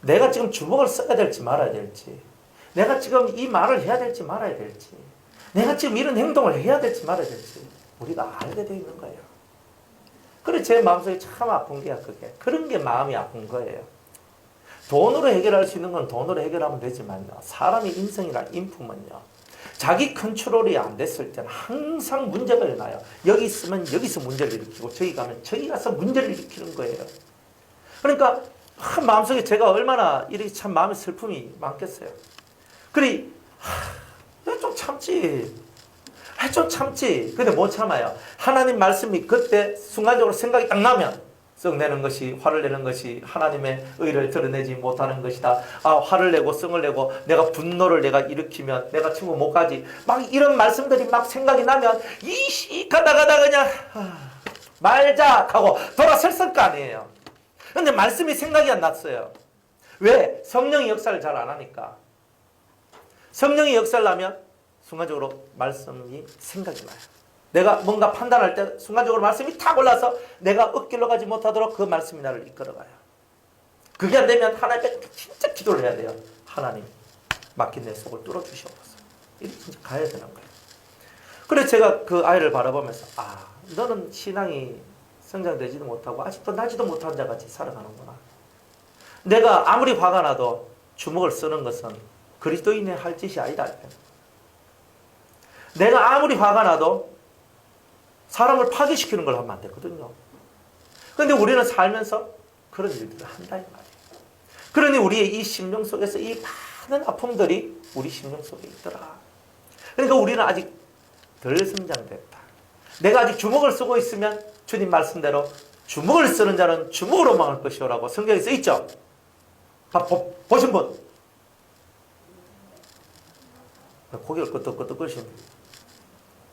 내가 지금 주먹을 써야 될지 말아야 될지 내가 지금 이 말을 해야 될지 말아야 될지 내가 지금 이런 행동을 해야 될지 말아야 될지 우리가 알게 되어 있는 거예요. 그래 제 마음속에 참 아픈 게야 그게. 그런 게 마음이 아픈 거예요. 돈으로 해결할 수 있는 건 돈으로 해결하면 되지만요. 사람의 인성이나 인품은요. 자기 컨트롤이 안 됐을 때는 항상 문제가 일어나요. 여기 있으면 여기서 문제를 일으키고 저기 가면 저기 가서 문제를 일으키는 거예요. 그러니까 마음속에 제가 얼마나 이렇게 참 마음의 슬픔이 많겠어요. 그래 좀 참지. 좀 참지. 근데 못 참아요. 하나님 말씀이 그때 순간적으로 생각이 딱 나면 썩내는 것이 화를 내는 것이 하나님의 의를 드러내지 못하는 것이다. 화를 내고 성을 내고 내가 분노를 내가 일으키면 내가 친구 못 가지. 막 이런 말씀들이 막 생각이 나면 가다가다 그냥 말자 하고 돌아섰을 거 아니에요. 근데 말씀이 생각이 안 났어요. 왜? 성령의 역사를 잘 안 하니까. 성령의 역사를 하면 순간적으로 말씀이 생각이 나요. 내가 뭔가 판단할 때 순간적으로 말씀이 탁 올라서 내가 엇길로 가지 못하도록 그 말씀이 나를 이끌어가요. 그게 안 되면 하나님께 진짜 기도를 해야 돼요. 하나님 막힌 내 속을 뚫어주시옵소서. 이렇게 진짜 가야 되는 거예요. 그래서 제가 그 아이를 바라보면서 너는 신앙이 성장되지도 못하고 아직도 나지도 못한 자같이 살아가는구나. 내가 아무리 화가 나도 주먹을 쓰는 것은 그리스도인의 할 짓이 아니다. 내가 아무리 화가 나도 사람을 파괴시키는 걸 하면 안 되거든요. 그런데 우리는 살면서 그런 일들을 한다 이 말이에요. 그러니 우리의 이 심령 속에서 이 많은 아픔들이 우리 심령 속에 있더라. 그러니까 우리는 아직 덜 성장됐다. 내가 아직 주먹을 쓰고 있으면 주님 말씀대로 주먹을 쓰는 자는 주먹으로 망할 것이오라고 성경에 써 있죠. 보신 분? 고개를 끄덕끄덕 거리시는 분.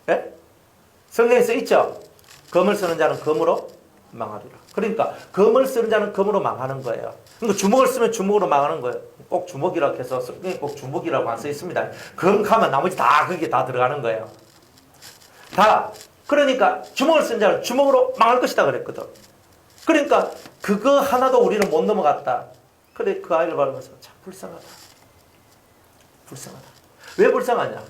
예? 성경에 써 있죠. 검을 쓰는 자는 검으로 망하리라. 그러니까 검을 쓰는 자는 검으로 망하는 거예요. 그러니까 주먹을 쓰면 주먹으로 망하는 거예요. 꼭 주먹이라고 해서 성경에 꼭 주먹이라고 안 써 있습니다. 검 하면 나머지 다 그게 다 들어가는 거예요. 다. 그러니까 주먹을 쓴 자는 주먹으로 망할 것이다 그랬거든. 그러니까 그거 하나도 우리는 못 넘어갔다. 그래 그 아이를 바라면서 참 불쌍하다. 불쌍하다. 왜 불쌍하냐?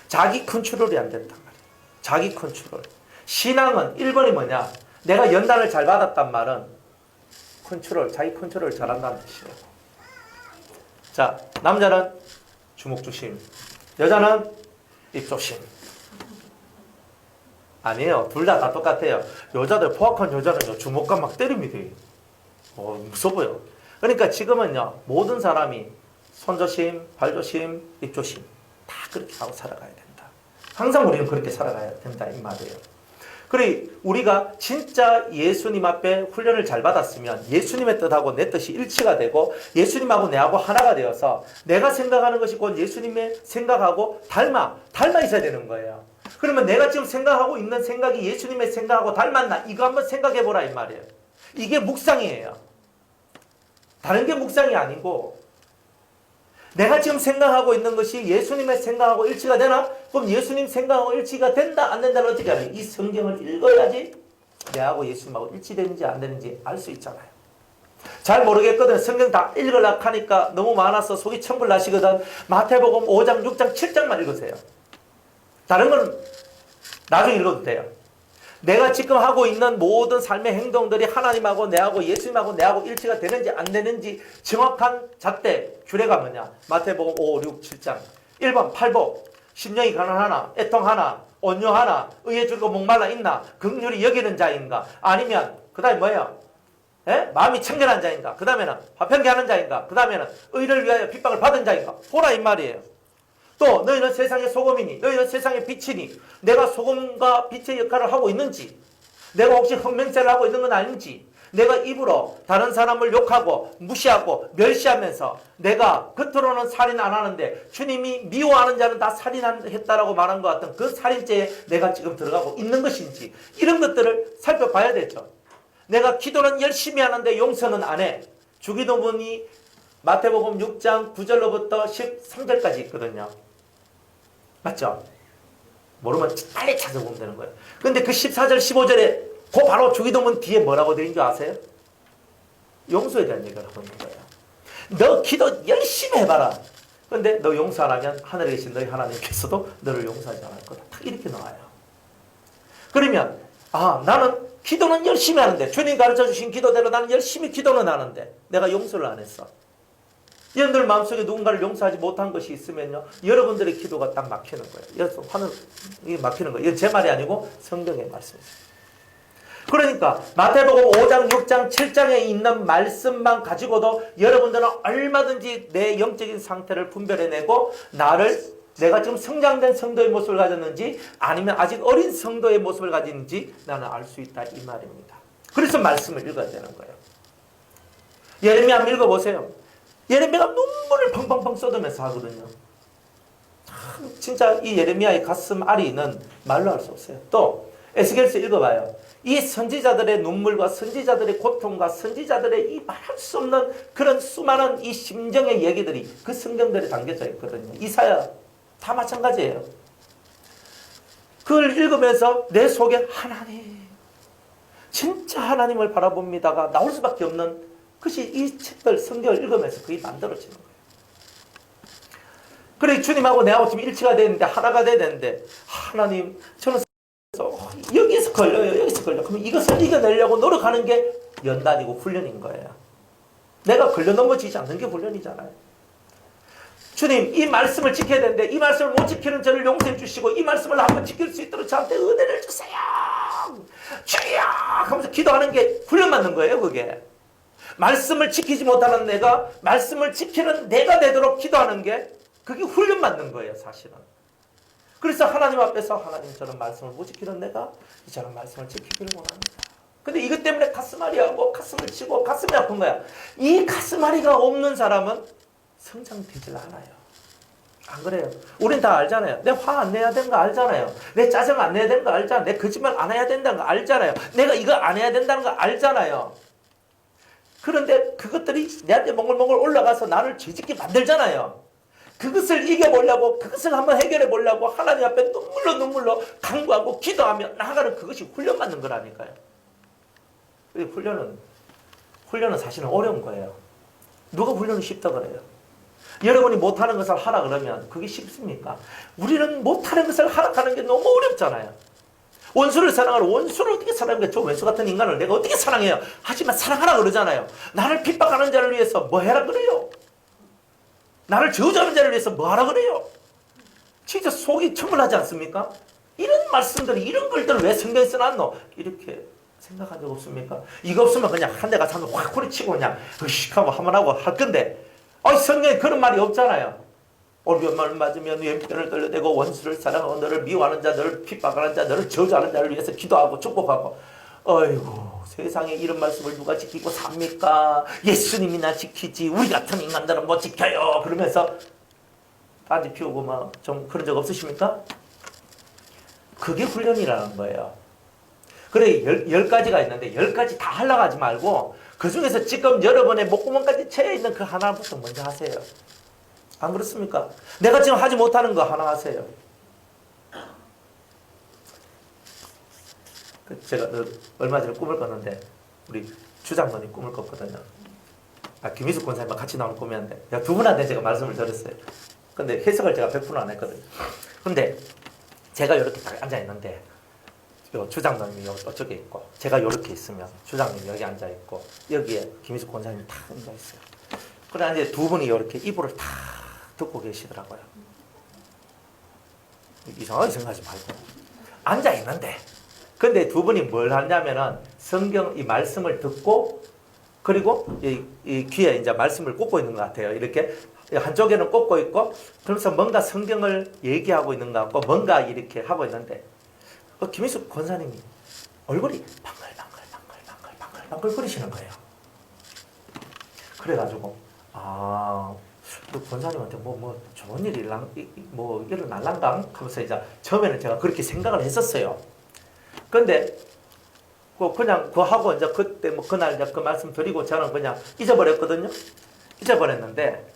자기 컨트롤이 안 된단 말이야. 자기 컨트롤. 신앙은 1번이 뭐냐? 내가 연단을 잘 받았단 말은 컨트롤, 자기 컨트롤을 잘한다는 뜻이에요. 자, 남자는 주먹 조심, 여자는 입 조심. 아니에요. 둘 다 똑같아요. 여자들 포악한 여자는 주먹과 막 때립니다. 무서워 보여. 그러니까 지금은요, 모든 사람이 손 조심, 발 조심, 입 조심 다 그렇게 하고 살아가야 된다. 항상 우리는 그렇게 살아가야 된다 이 말이에요. 그래 우리가 진짜 예수님 앞에 훈련을 잘 받았으면 예수님의 뜻하고 내 뜻이 일치가 되고 예수님하고 내하고 하나가 되어서 내가 생각하는 것이 곧 예수님의 생각하고 닮아 있어야 되는 거예요. 그러면 내가 지금 생각하고 있는 생각이 예수님의 생각하고 닮았나? 이거 한번 생각해 보라 이 말이에요. 이게 묵상이에요. 다른 게 묵상이 아니고 내가 지금 생각하고 있는 것이 예수님의 생각하고 일치가 되나? 그럼 예수님 생각하고 일치가 된다 안 된다는 어떻게 하냐? 이 성경을 읽어야지 내하고 예수님하고 일치되는지 안 되는지 알 수 있잖아요. 잘 모르겠거든. 성경 다 읽으려고 하니까 너무 많아서 속이 천불 나시거든. 마태복음 5장, 6장, 7장만 읽으세요. 다른 건 나중에 읽어도 돼요. 내가 지금 하고 있는 모든 삶의 행동들이 하나님하고 내하고 예수님하고 내하고 일치가 되는지 안 되는지 정확한 잣대 규례가 뭐냐? 마태복음 5, 6, 7장 1번 팔복 심령이 가난하나 애통하나 온유하나 의에 줄고 목말라 있나 긍휼히 여기는 자인가 아니면 그 다음에 뭐예요? 예? 마음이 청결한 자인가 그 다음에는 화평케 하는 자인가 그 다음에는 의를 위하여 핍박을 받은 자인가 보라 이 말이에요. 또 너희는 세상의 소금이니 너희는 세상의 빛이니 내가 소금과 빛의 역할을 하고 있는지 내가 혹시 흑맹세를 하고 있는 건 아닌지 내가 입으로 다른 사람을 욕하고 무시하고 멸시하면서 내가 겉으로는 살인 안 하는데 주님이 미워하는 자는 다 살인했다라고 말한 것 같은 그 살인죄에 내가 지금 들어가고 있는 것인지 이런 것들을 살펴봐야 되죠. 내가 기도는 열심히 하는데 용서는 안 해. 주기도문이 마태복음 6장 9절로부터 13절까지 있거든요. 맞죠? 모르면 빨리 찾아보면 되는 거예요. 근데 그 14절, 15절에 그 바로 주기도문 뒤에 뭐라고 되어 있는 줄 아세요? 용서에 대한 얘기를 하고 있는 거예요. 너 기도 열심히 해봐라. 근데 너 용서 안 하면 하늘에 계신 너희 하나님께서도 너를 용서하지 않을 거다. 딱 이렇게 나와요. 그러면 나는 기도는 열심히 하는데 주님 가르쳐 주신 기도대로 나는 열심히 기도는 하는데 내가 용서를 안 했어. 여러분들 마음속에 누군가를 용서하지 못한 것이 있으면요. 여러분들의 기도가 딱 막히는 거예요. 이게 막히는 거예요. 이건 제 말이 아니고 성경의 말씀이에요. 그러니까 마태복음 5장, 6장, 7장에 있는 말씀만 가지고도 여러분들은 얼마든지 내 영적인 상태를 분별해내고 내가 지금 성장된 성도의 모습을 가졌는지 아니면 아직 어린 성도의 모습을 가지는지 나는 알 수 있다 이 말입니다. 그래서 말씀을 읽어야 되는 거예요. 예레미야 한번 읽어보세요. 예레미야가 눈물을 펑펑펑 쏟으면서 하거든요. 진짜 이 예레미야의 가슴 아리는 말로 할 수 없어요. 또 에스겔서 읽어봐요. 이 선지자들의 눈물과 선지자들의 고통과 선지자들의 이 말할 수 없는 그런 수많은 이 심정의 얘기들이 그 성경들에 담겨져 있거든요. 이사야 다 마찬가지예요. 그걸 읽으면서 내 속에 하나님, 진짜 하나님을 바라봅니다가 나올 수밖에 없는 그것이 이 책들 성경을 읽으면서 그게 만들어지는 거예요. 그래 주님하고 내하고 지금 일치가 되는데 하나가 돼야 되는데 하나님 저는 여기서 걸려요. 여기서 걸려. 그럼 이것을 이겨내려고 노력하는 게 연단이고 훈련인 거예요. 내가 걸려 넘어지지 않는 게 훈련이잖아요. 주님 이 말씀을 지켜야 되는데 이 말씀을 못 지키는 저를 용서해 주시고 이 말씀을 한번 지킬 수 있도록 저한테 은혜를 주세요. 기도하는 게 훈련받는 거예요, 그게. 말씀을 지키지 못하는 내가 말씀을 지키는 내가 되도록 기도하는 게 그게 훈련받는 거예요, 사실은. 그래서 하나님 앞에서 하나님 저는 말씀을 못 지키는 내가 저는 말씀을 지키기를 원합니다. 근데 이것 때문에 가슴앓이하고 가슴을 치고 가슴이 아픈 거야. 이 가슴앓이가 없는 사람은 성장되질 않아요. 안 그래요? 우린 다 알잖아요. 내 화 안 내야 되는 거 알잖아요. 내 짜증 안 내야 되는 거 알잖아요. 내 거짓말 안 해야 된다는 거 알잖아요. 내가 이거 안 해야 된다는 거 알잖아요. 그런데 그것들이 내한테 몽글몽글 올라가서 나를 죄짓게 만들잖아요. 그것을 이겨보려고 그것을 한번 해결해 보려고 하나님 앞에 눈물로 간구하고 기도하며 나아가는 그것이 훈련받는 거라니까요. 훈련은 사실은 어려운 거예요. 누가 훈련이 쉽다 그래요? 여러분이 못하는 것을 하라 그러면 그게 쉽습니까? 우리는 못하는 것을 하라는 게 너무 어렵잖아요. 원수를 사랑하라. 원수를 어떻게 사랑합니까? 저 원수 같은 인간을 내가 어떻게 사랑해요? 하지만 사랑하라 그러잖아요. 나를 핍박하는 자를 위해서 뭐 해라 그래요? 나를 저주하는 자를 위해서 뭐 하라 그래요? 진짜 속이 청을하지 않습니까? 이런 말씀들이 이런 글들을 왜 성경에 써놨노? 이렇게 생각한 적 없습니까? 이거 없으면 그냥 한 대 가서 확 후리치고 그냥 으식하고 한번 하고 할 건데 성경에 그런 말이 없잖아요. 오른편을 맞으면 왼편을 돌려대고 원수를 사랑하고 너를 미워하는 자, 너를 핍박하는 자, 너를 저주하는 자를 위해서 기도하고 축복하고. 어이구, 세상에 이런 말씀을 누가 지키고 삽니까? 예수님이나 지키지 우리 같은 인간들은 못 지켜요. 그러면서 딴지 피우고 막 좀 그런 적 없으십니까? 그게 훈련이라는 거예요. 그래, 10가지가 있는데 10가지 다 하려고 하지 말고 그 중에서 지금 여러분의 목구멍까지 채여 있는 그 하나부터 먼저 하세요. 안 그렇습니까? 내가 지금 하지 못하는 거 하나 하세요. 제가 얼마 전에 꿈을 꿨는데 우리 주장로님 꿈을 꿨거든요. 김희숙 권사님과 같이 나오는 꿈이었는데 두 분한테 제가 말씀을 드렸어요. 근데 해석을 제가 100%는 안 했거든요. 근데 제가 이렇게 딱 앉아있는데 주장로님이 저쪽에 있고 제가 이렇게 있으면 주장님이 여기 앉아있고 여기에 김희숙 권사님이 딱 앉아있어요. 그러나 이제 두 분이 이렇게 이불을 다 듣고 계시더라고요. 이상하게 생각하지 말고 앉아있는데 근데 두 분이 뭘 하냐면은 성경 이 말씀을 듣고 그리고 이 귀에 이제 말씀을 꽂고 있는 것 같아요. 이렇게 한쪽에는 꽂고 있고 그러면서 뭔가 성경을 얘기하고 있는 것 같고 뭔가 이렇게 하고 있는데 김희숙 권사님이 얼굴이 방글방글 거리시는 거예요. 그래가지고 그 권사님한테 뭐 좋은 일이 일어날란가 하면서 이제 처음에는 제가 그렇게 생각을 했었어요. 근데 그냥 하고 이제 그때 그날 이제 그 말씀 드리고 저는 그냥 잊어버렸거든요. 잊어버렸는데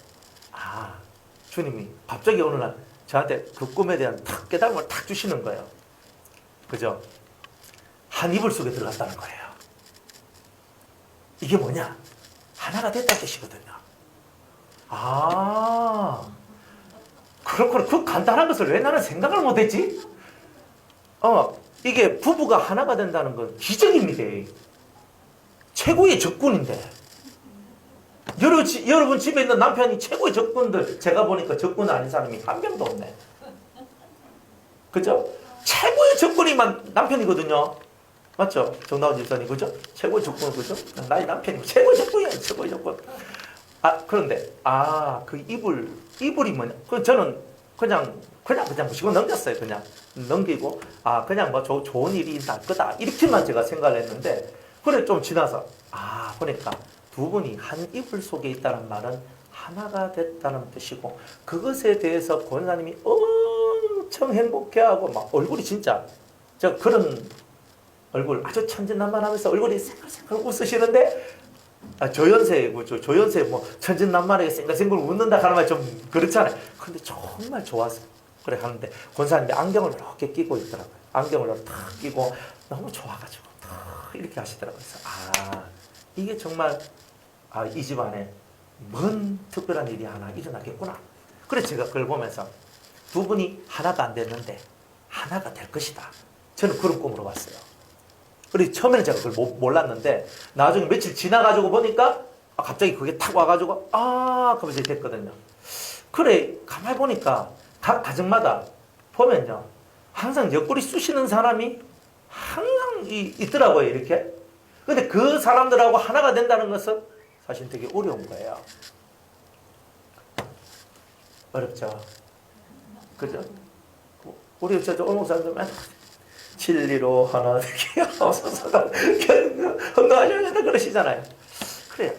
주님이 갑자기 어느 날 저한테 그 꿈에 대한 탁 깨달음을 탁 주시는 거예요. 그죠? 한 이불 속에 들어갔다는 거예요. 이게 뭐냐? 하나가 됐다는 뜻이거든요. 그렇구나. 그 간단한 것을 왜 나는 생각을 못했지? 이게 부부가 하나가 된다는 건 기적입니다. 최고의 적군인데. 여러분 집에 있는 남편이 최고의 적군들 제가 보니까 적군 아닌 사람이 한 명도 없네. 그죠? 최고의 적군이만 남편이거든요. 맞죠? 정다운 집사님 그죠? 최고의 적군은 그죠? 나의 남편이 최고의 적군이야. 최고의 적군. 그런데 그 이불이 뭐냐? 저는 그냥 무시고 넘겼어요. 그냥 넘기고 그냥 뭐 좋은 일이 날 거다 이렇게만 제가 생각을 했는데 그래 좀 지나서 보니까 두 분이 한 이불 속에 있다는 말은 하나가 됐다는 뜻이고 그것에 대해서 권사님이 엄청 행복해하고 막 얼굴이 진짜 제가 그런 얼굴 아주 천진난만하면서 얼굴이 생글생글 웃으시는데 조연세고 조연세 뭐 천진난만하게 생글생글 웃는다 하는 말 좀 그렇잖아요. 근데 정말 좋았어요. 그래 하는데 권사님이 안경을 이렇게 끼고 있더라고요. 안경을 이렇게 탁 끼고 너무 좋아가지고 탁 이렇게 하시더라고요. 그래서 이게 정말 이 집안에 뭔 특별한 일이 하나 일어나겠구나. 그래서 제가 그걸 보면서 두 분이 하나가 안 됐는데 하나가 될 것이다. 저는 그런 꿈으로 봤어요. 그리고 처음에는 제가 그걸 몰랐는데 나중에 며칠 지나가지고 보니까 갑자기 그게 탁 와가지고 그러면서 됐거든요. 그래 가만히 보니까 각 가정마다 보면요 항상 옆구리 쑤시는 사람이 항상 있더라고요. 이렇게 근데 그 사람들하고 하나가 된다는 것은 사실 되게 어려운 거예요. 어렵죠. 그죠? 우리 저쪽 올목 사람들만 진리로 하나 되게 하소서가 헌금하셔야 된다 그러시잖아요. 그래,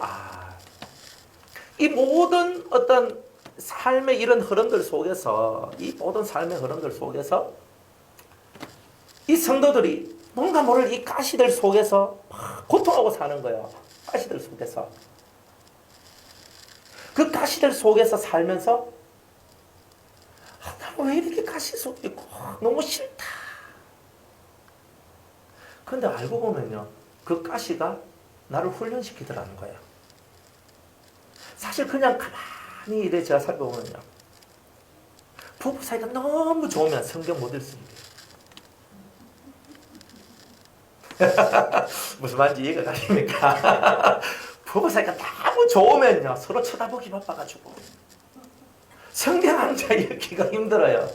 이 모든 어떤 삶의 이런 흐름들 속에서, 이 모든 삶의 흐름들 속에서 이 성도들이 뭔가 모를 이 가시들 속에서 고통하고 사는 거예요. 가시들 속에서. 그 가시들 속에서 살면서 나는 왜 이렇게 가시 속에 있고 너무 싫다. 그런데 알고 보면요, 그 가시가 나를 훈련시키더라는 거예요. 사실 그냥 가만히 이래 제가 살펴보면요, 부부 사이가 너무 좋으면 성경 못 읽습니다. 무슨 말인지 이해가 가십니까? 부부 사이가 너무 좋으면요, 서로 쳐다보기 바빠가지고 성경 한 장 읽기가 힘들어요.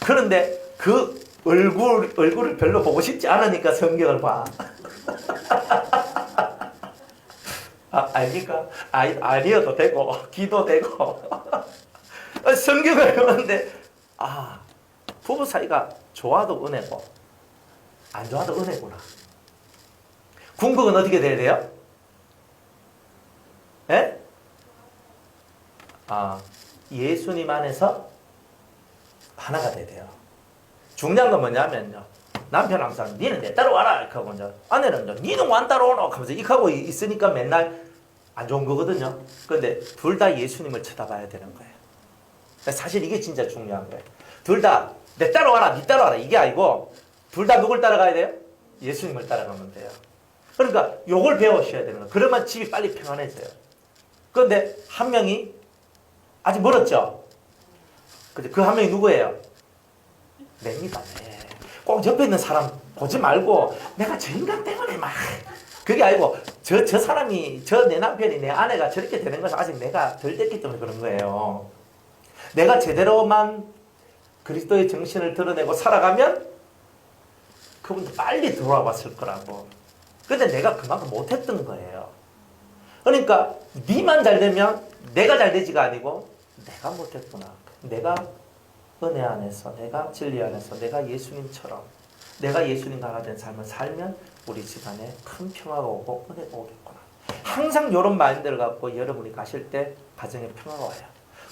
그런데 그 얼굴을 별로 보고 싶지 않으니까 성경을 봐. 알니까? 아니어도 되고, 기도되고. 성경을 읽는데, 부부 사이가 좋아도 은혜고, 안 좋아도 은혜구나. 궁극은 어떻게 돼야 돼요? 예? 예수님 안에서 하나가 돼야 돼요. 중요한 건 뭐냐면요, 남편 항상 니는 내 따라와라 이렇게 하고, 이제 아내는 니는 안 따라오노 하면서 이렇게 하고 있으니까 맨날 안 좋은 거거든요. 그런데 둘 다 예수님을 쳐다봐야 되는 거예요. 사실 이게 진짜 중요한 거예요. 둘 다 내 따라와라 니 따라와라 이게 아니고, 둘 다 누굴 따라가야 돼요? 예수님을 따라가면 돼요. 그러니까 요걸 배우셔야 되는 거예요. 그러면 집이 빨리 평안해져요. 그런데 한 명이 아직 멀었죠? 근데 그 한 명이 누구예요? 내입니다. 네. 꼭 옆에 있는 사람 보지 말고 내가 저 인간 때문에 막 그게 아니고 저 사람이 내 남편이 내 아내가 저렇게 되는 것은 아직 내가 덜 됐기 때문에 그런 거예요. 내가 제대로만 그리스도의 정신을 드러내고 살아가면 그분도 빨리 돌아왔을 거라고. 근데 내가 그만큼 못했던 거예요. 그러니까 니만 잘 되면 내가 잘 되지가 아니고 내가 못했구나. 내가 은혜 안에서, 내가 진리 안에서, 내가 예수님처럼, 내가 예수님과 하나 된 삶을 살면 우리 집안에 큰 평화가 오고 은혜가 오겠구나. 항상 이런 마인드를 갖고 여러분이 가실 때 가정에 평화가 와요.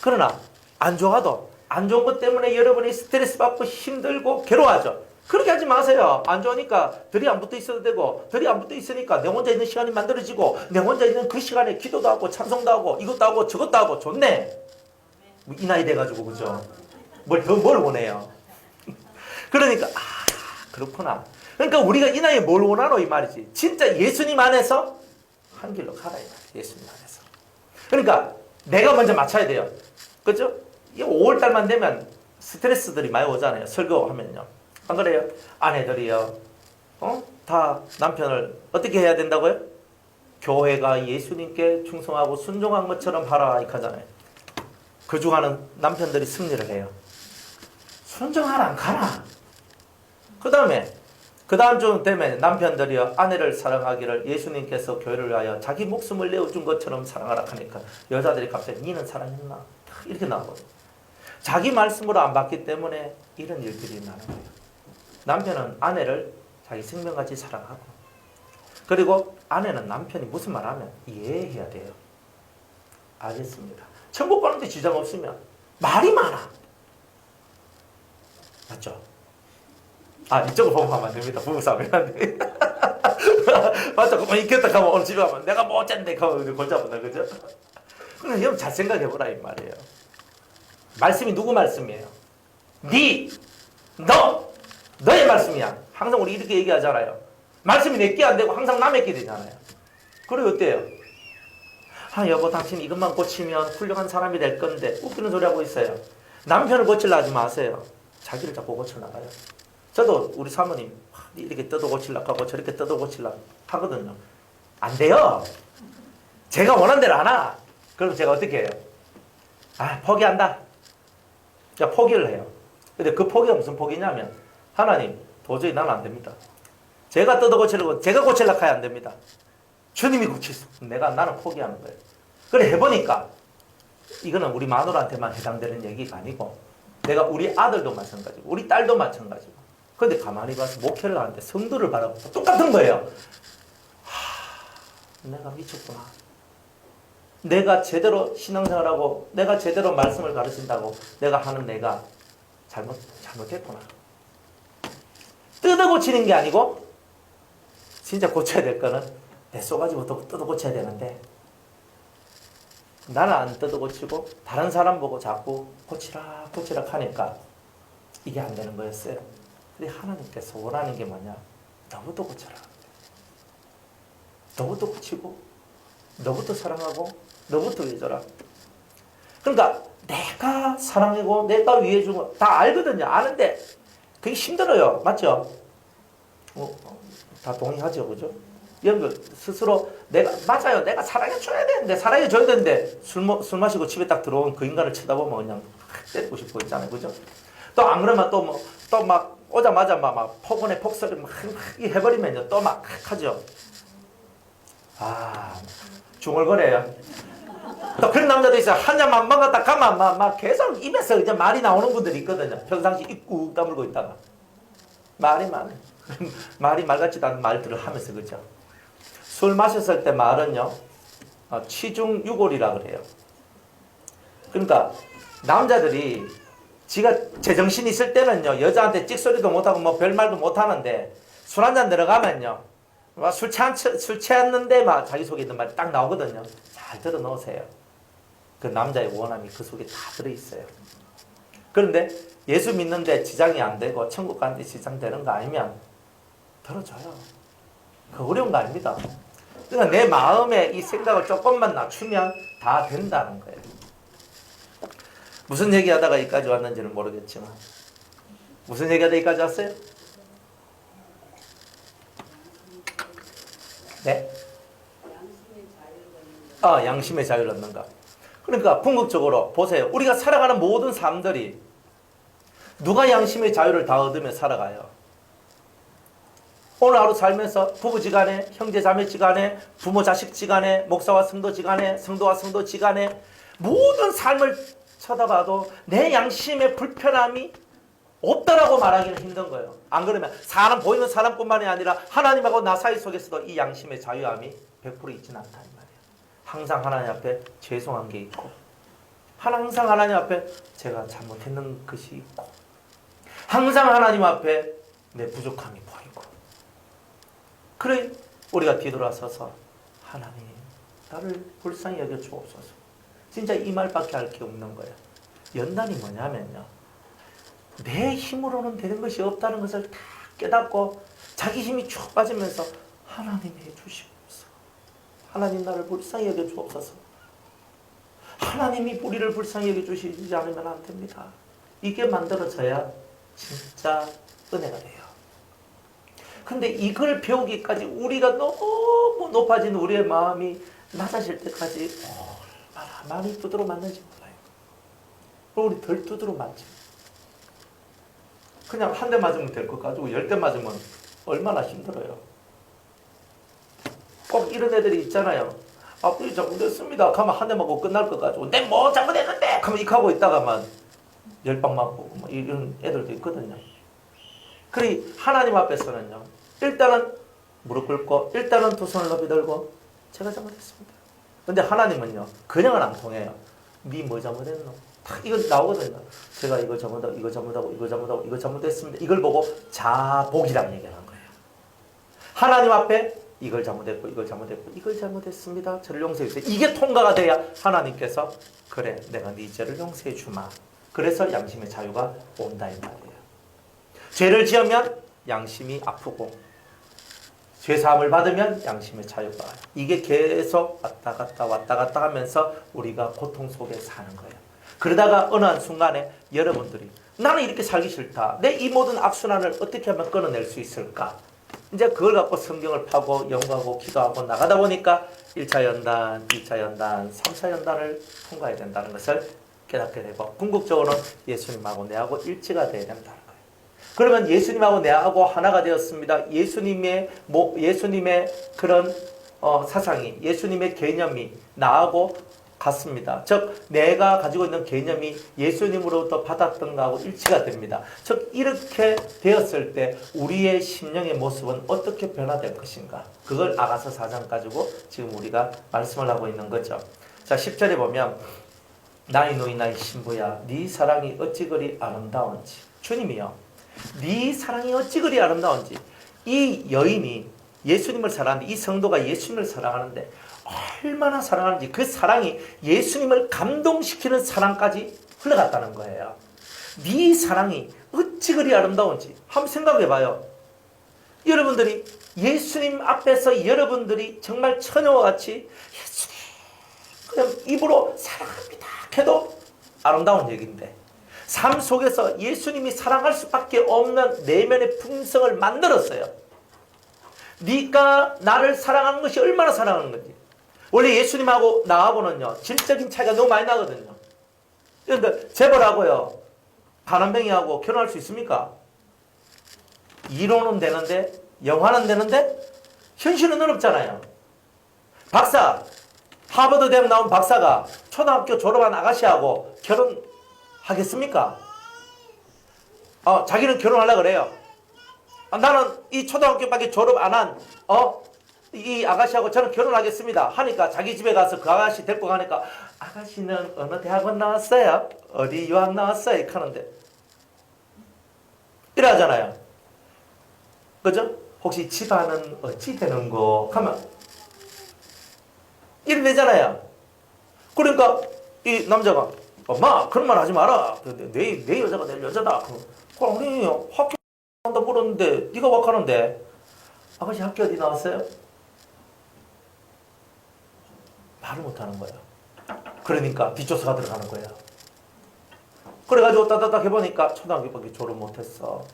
그러나 안 좋아도 안 좋은 것 때문에 여러분이 스트레스 받고 힘들고 괴로워하죠. 그렇게 하지 마세요. 안 좋으니까 들이 안 붙어 있어도 되고, 들이 안 붙어 있으니까 내 혼자 있는 시간이 만들어지고, 내 혼자 있는 그 시간에 기도도 하고 찬송도 하고 이것도 하고 저것도 하고 좋네. 이 나이 돼가지고 그죠? 뭘 원해요? 그러니까 그렇구나. 그러니까 우리가 이 나이에 뭘 원하노 이 말이지. 진짜 예수님 안에서 한 길로 가라 이 말이야. 예수님 안에서. 그러니까 내가 먼저 맞춰야 돼요. 그죠? 이 5월달만 되면 스트레스들이 많이 오잖아요. 설교하면요. 안 그래요? 아내들이요. 다 남편을 어떻게 해야 된다고요? 교회가 예수님께 충성하고 순종한 것처럼 하라 이렇게 하잖아요. 그중하는 남편들이 승리를 해요. 순종하라 안 가라. 그 다음 주 되면 남편들이요, 아내를 사랑하기를 예수님께서 교회를 위하여 자기 목숨을 내어준 것처럼 사랑하라 하니까 여자들이 갑자기 니는 사랑했나? 이렇게 나오거든요. 자기 말씀으로 안 받기 때문에 이런 일들이 나는 거예요. 남편은 아내를 자기 생명같이 사랑하고, 그리고 아내는 남편이 무슨 말 하면 이해해야 돼요. 알겠습니다. 천국 가는데 지장 없으면 말이 많아. 맞죠? 이쪽을 보고 하면 안 됩니다. 부부싸움이 안 돼. 맞죠? 그만 이겼다 하면 오늘 집에 가면 내가 뭐 어쨌네 하면 골 잡는다. 그죠? 근데 여러분 잘 생각해보라 이 말이에요. 말씀이 누구 말씀이에요? 너의 말씀이야. 항상 우리 이렇게 얘기하잖아요. 말씀이 내게 안 되고 항상 남에게 되잖아요. 그리고 어때요? 여보 당신 이것만 고치면 훌륭한 사람이 될 건데 웃기는 소리 하고 있어요. 남편을 고치려 하지 마세요. 자기를 자꾸 고쳐나가요. 저도 우리 사모님 이렇게 뜯어 고치려고 하고 저렇게 뜯어 고치려고 하거든요. 안 돼요. 제가 원하는 대로 안 와. 그럼 제가 어떻게 해요? 포기한다. 자, 포기를 해요. 근데 그 포기가 무슨 포기냐면 하나님 도저히 나는 안 됩니다. 제가 뜯어 고치려고 제가 고치려고 하면 안 됩니다. 주님이 고치소. 나는 포기하는 거예요. 그래 해보니까 이거는 우리 마누라한테만 해당되는 얘기가 아니고 내가 우리 아들도 마찬가지고 우리 딸도 마찬가지고 그런데 가만히 봐서 목회를 하는데 성도를 바라보고 똑같은 거예요. 내가 미쳤구나. 내가 제대로 신앙생활하고 내가 제대로 말씀을 가르친다고 내가 하는 내가 잘못했구나. 뜯어 고치는 게 아니고 진짜 고쳐야 될 거는 내 쏘가지부터 뜯어 고쳐야 되는데 나는 안 뜯어 고치고 다른 사람 보고 자꾸 고치라 하니까 이게 안 되는 거였어요. 근데 하나님께서 원하는 게 뭐냐? 너부터 고쳐라. 너부터 고치고 너부터 사랑하고 너부터 위해줘라. 그러니까 내가 사랑하고 내가 위해주고 다 알거든요. 아는데 그게 힘들어요. 맞죠? 다 동의하죠. 그죠? 여러분 스스로 맞아요. 내가 사랑해줘야 되는데 술 마시고 집에 딱 들어온 그 인간을 쳐다보면 그냥 때리고 싶고 있잖아요. 그죠? 또 안 그러면 또 막 오자마자 막 폭언에 폭설이 막 해버리면요. 또 막 하죠. 중얼거려요. 또 그런 남자도 있어요. 한 잔만 먹었다 가면 막 계속 입에서 이제 말이 나오는 분들이 있거든요. 평상시 입 꾹 다물고 있다가 말이 많아요. 말이 말 같지도 않은 말들을 하면서 그죠. 술 마셨을 때 말은요 취중유골이라 그래요. 그러니까 남자들이 지가 제정신이 있을 때는요 여자한테 찍소리도 못하고 뭐 별말도 못하는데 술 한잔 들어가면요 술 취했는데 막 자기 속에 있는 말이 딱 나오거든요. 잘 들어 놓으세요. 그 남자의 원함이 그 속에 다 들어있어요. 그런데 예수 믿는데 지장이 안 되고 천국 가는데 지장되는 거 아니면 들어줘요. 그 어려운 거 아닙니다. 그러니까 내 마음에 이 생각을 조금만 낮추면 다 된다는 거예요. 무슨 얘기하다가 여기까지 왔는지는 모르겠지만 무슨 얘기하다가 여기까지 왔어요? 네? 양심의 자유를 얻는가. 그러니까 궁극적으로 보세요. 우리가 살아가는 모든 삶들이 누가 양심의 자유를 다 얻으며 살아가요? 오늘 하루 살면서 부부지간에, 형제자매지간에, 부모자식지간에, 목사와 성도지간에, 성도와 성도지간에 모든 삶을 쳐다봐도 내 양심의 불편함이 없다라고 말하기는 힘든 거예요. 안 그러면 사람 보이는 사람뿐만이 아니라 하나님하고 나 사이 속에서도 이 양심의 자유함이 100% 있지는 않다는 말이에요. 항상 하나님 앞에 죄송한 게 있고 항상 하나님 앞에 제가 잘못했는 것이 있고 항상 하나님 앞에 내 부족함이 보이고 그래 우리가 뒤돌아서서 하나님 나를 불쌍히 여겨 주옵소서. 진짜 이 말밖에 할 게 없는 거예요. 연단이 뭐냐면요 내 힘으로는 되는 것이 없다는 것을 다 깨닫고 자기 힘이 쭉 빠지면서 하나님 해주시옵소서. 하나님 나를 불쌍히 여겨 주옵소서. 하나님이 우리를 불쌍히 여겨 주시지 않으면 안 됩니다. 이게 만들어져야 진짜 은혜가 돼요. 근데 이걸 배우기까지 우리가 너무 높아진 우리의 마음이 낮아질 때까지 얼마나 많이 두드러 맞는지 몰라요. 우리 덜 두드러 맞지. 그냥 한 대 맞으면 될 것 가지고 10대 맞으면 얼마나 힘들어요. 꼭 이런 애들이 있잖아요. 아버지 잘못했습니다. 가면 한 대 맞고 끝날 것 가지고 내 뭐 잘못했는데 가면 이렇게 하고 있다가만 열방 맞고 뭐 이런 애들도 있거든요. 그래 하나님 앞에서는요. 일단은 무릎 꿇고 일단은 두 손을 높이 들고 제가 잘못했습니다. 근데 하나님은요. 그냥은 안 통해요. 네 뭐 잘못했노? 딱 이거 나오거든요. 제가 이거 잘못하고 이거 잘못했습니다. 이걸 보고 자복이라는 얘기를 한 거예요. 하나님 앞에 이걸 잘못했고 이걸 잘못했습니다. 저를 용서해 주세요. 이게 통과가 돼야 하나님께서 그래 내가 네 죄를 용서해 주마. 그래서 양심의 자유가 온다 이 말이에요. 죄를 지으면 양심이 아프고 죄사함을 받으면 양심의 자유가 이게 계속 왔다 갔다 하면서 우리가 고통 속에 사는 거예요. 그러다가 어느 한순간에 여러분들이 나는 이렇게 살기 싫다. 내 이 모든 악순환을 어떻게 하면 끊어낼 수 있을까? 이제 그걸 갖고 성경을 파고 연구하고 기도하고 나가다 보니까 1차 연단, 2차 연단, 3차 연단을 통과해야 된다는 것을 깨닫게 되고 궁극적으로는 예수님하고 내하고 일치가 돼야 된다는 거예요. 그러면 예수님하고 내하고 하나가 되었습니다. 예수님의 그런 사상이, 예수님의 개념이 나하고 같습니다. 즉 내가 가지고 있는 개념이 예수님으로부터 받았던 것하고 일치가 됩니다. 즉 이렇게 되었을 때 우리의 심령의 모습은 어떻게 변화될 것인가? 그걸 아가서 4장 가지고 지금 우리가 말씀을 하고 있는 거죠. 자, 10절에 보면 나의 노이 나의 신부야 네 사랑이 어찌 그리 아름다운지. 주님이요, 네 사랑이 어찌 그리 아름다운지. 이 여인이 예수님을 사랑하는데, 이 성도가 예수님을 사랑하는데 얼마나 사랑하는지, 그 사랑이 예수님을 감동시키는 사랑까지 흘러갔다는 거예요. 네 사랑이 어찌 그리 아름다운지 한번 생각해 봐요. 여러분들이 예수님 앞에서 여러분들이 정말 처녀와 같이 예수님 그냥 입으로 사랑합니다 해도 아름다운 얘기인데, 삶 속에서 예수님이 사랑할 수밖에 없는 내면의 품성을 만들었어요. 네가 나를 사랑하는 것이 얼마나 사랑하는 건지. 원래 예수님하고 나하고는요 질적인 차이가 너무 많이 나거든요. 그런데 재벌하고요 가난뱅이하고 결혼할 수 있습니까? 이론은 되는데, 영화는 되는데 현실은 어렵잖아요. 박사, 하버드 대학 나온 박사가 초등학교 졸업한 아가씨하고 결혼하겠습니까? 자기는 결혼하려고 그래요. 나는 이 초등학교밖에 졸업 안 한 이 아가씨하고 저는 결혼하겠습니다 하니까 자기 집에 가서 그 아가씨 데리고 가니까 아가씨는 어느 대학원 나왔어요? 어디 유학 나왔어요? 하는데 이래 하잖아요. 그죠? 혹시 집안은 어찌 되는 거? 하면 이래 되잖아요. 그러니까 이 남자가 엄마 그런 말 하지 마라. 내 여자가 내 여자다. 아니 학교 한다 물었는데 네가 wak하는데 아가씨 학교 어디 나왔어요? 말을 못하는 거예요. 그러니까 뒷조사가 들어가는 거예요. 그래가지고 따다닥 해보니까 초등학교밖에 졸업 못했어.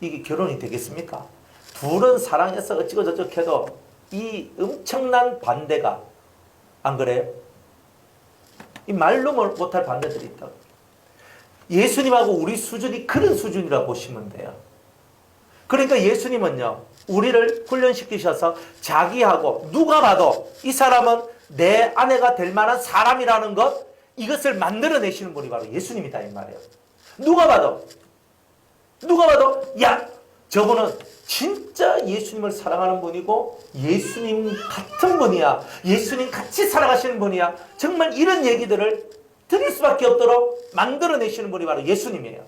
이게 결혼이 되겠습니까? 둘은 사랑해서 어찌고 저쩌고 해도 이 엄청난 반대가, 안 그래요? 이 말로 못할 반대들이 있다고. 예수님하고 우리 수준이 그런 수준이라고 보시면 돼요. 그러니까 예수님은요 우리를 훈련시키셔서 자기하고 누가 봐도 이 사람은 내 아내가 될 만한 사람이라는 것, 이것을 만들어내시는 분이 바로 예수님이다 이 말이에요. 누가 봐도 야 저분은 진짜 예수님을 사랑하는 분이고 예수님 같은 분이야, 예수님 같이 살아가시는 분이야, 정말 이런 얘기들을 들을 수밖에 없도록 만들어내시는 분이 바로 예수님이에요.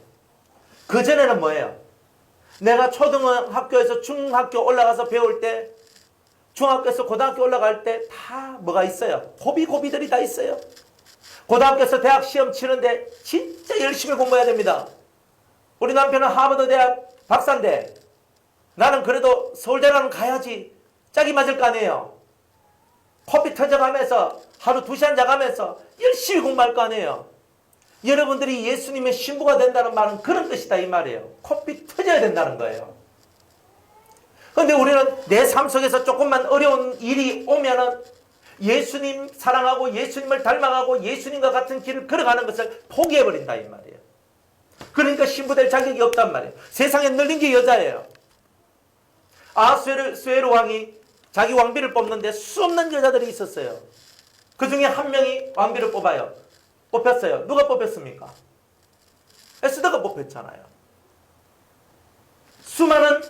그전에는 뭐예요? 내가 초등학교에서 중학교 올라가서 배울 때, 중학교에서 고등학교 올라갈 때 다 뭐가 있어요? 고비들이 다 있어요. 고등학교에서 대학 시험 치는데 진짜 열심히 공부해야 됩니다. 우리 남편은 하버드 대학 박사인데 나는 그래도 서울대라는 가야지 짝이 맞을 거 아니에요. 커피 터져가면서 하루 2시간 자가면서 열심히 공부할 거 아니에요. 여러분들이 예수님의 신부가 된다는 말은 그런 뜻이다 이 말이에요. 코피 터져야 된다는 거예요. 그런데 우리는 내 삶 속에서 조금만 어려운 일이 오면은 예수님 사랑하고 예수님을 닮아가고 예수님과 같은 길을 걸어가는 것을 포기해버린다 이 말이에요. 그러니까 신부 될 자격이 없단 말이에요. 세상에 널린 게 여자예요. 아하수에로 왕이 자기 왕비를 뽑는데 수없는 여자들이 있었어요. 그 중에 한 명이 왕비를 뽑혔어요. 누가 뽑혔습니까? 에스더가 뽑혔잖아요. 수많은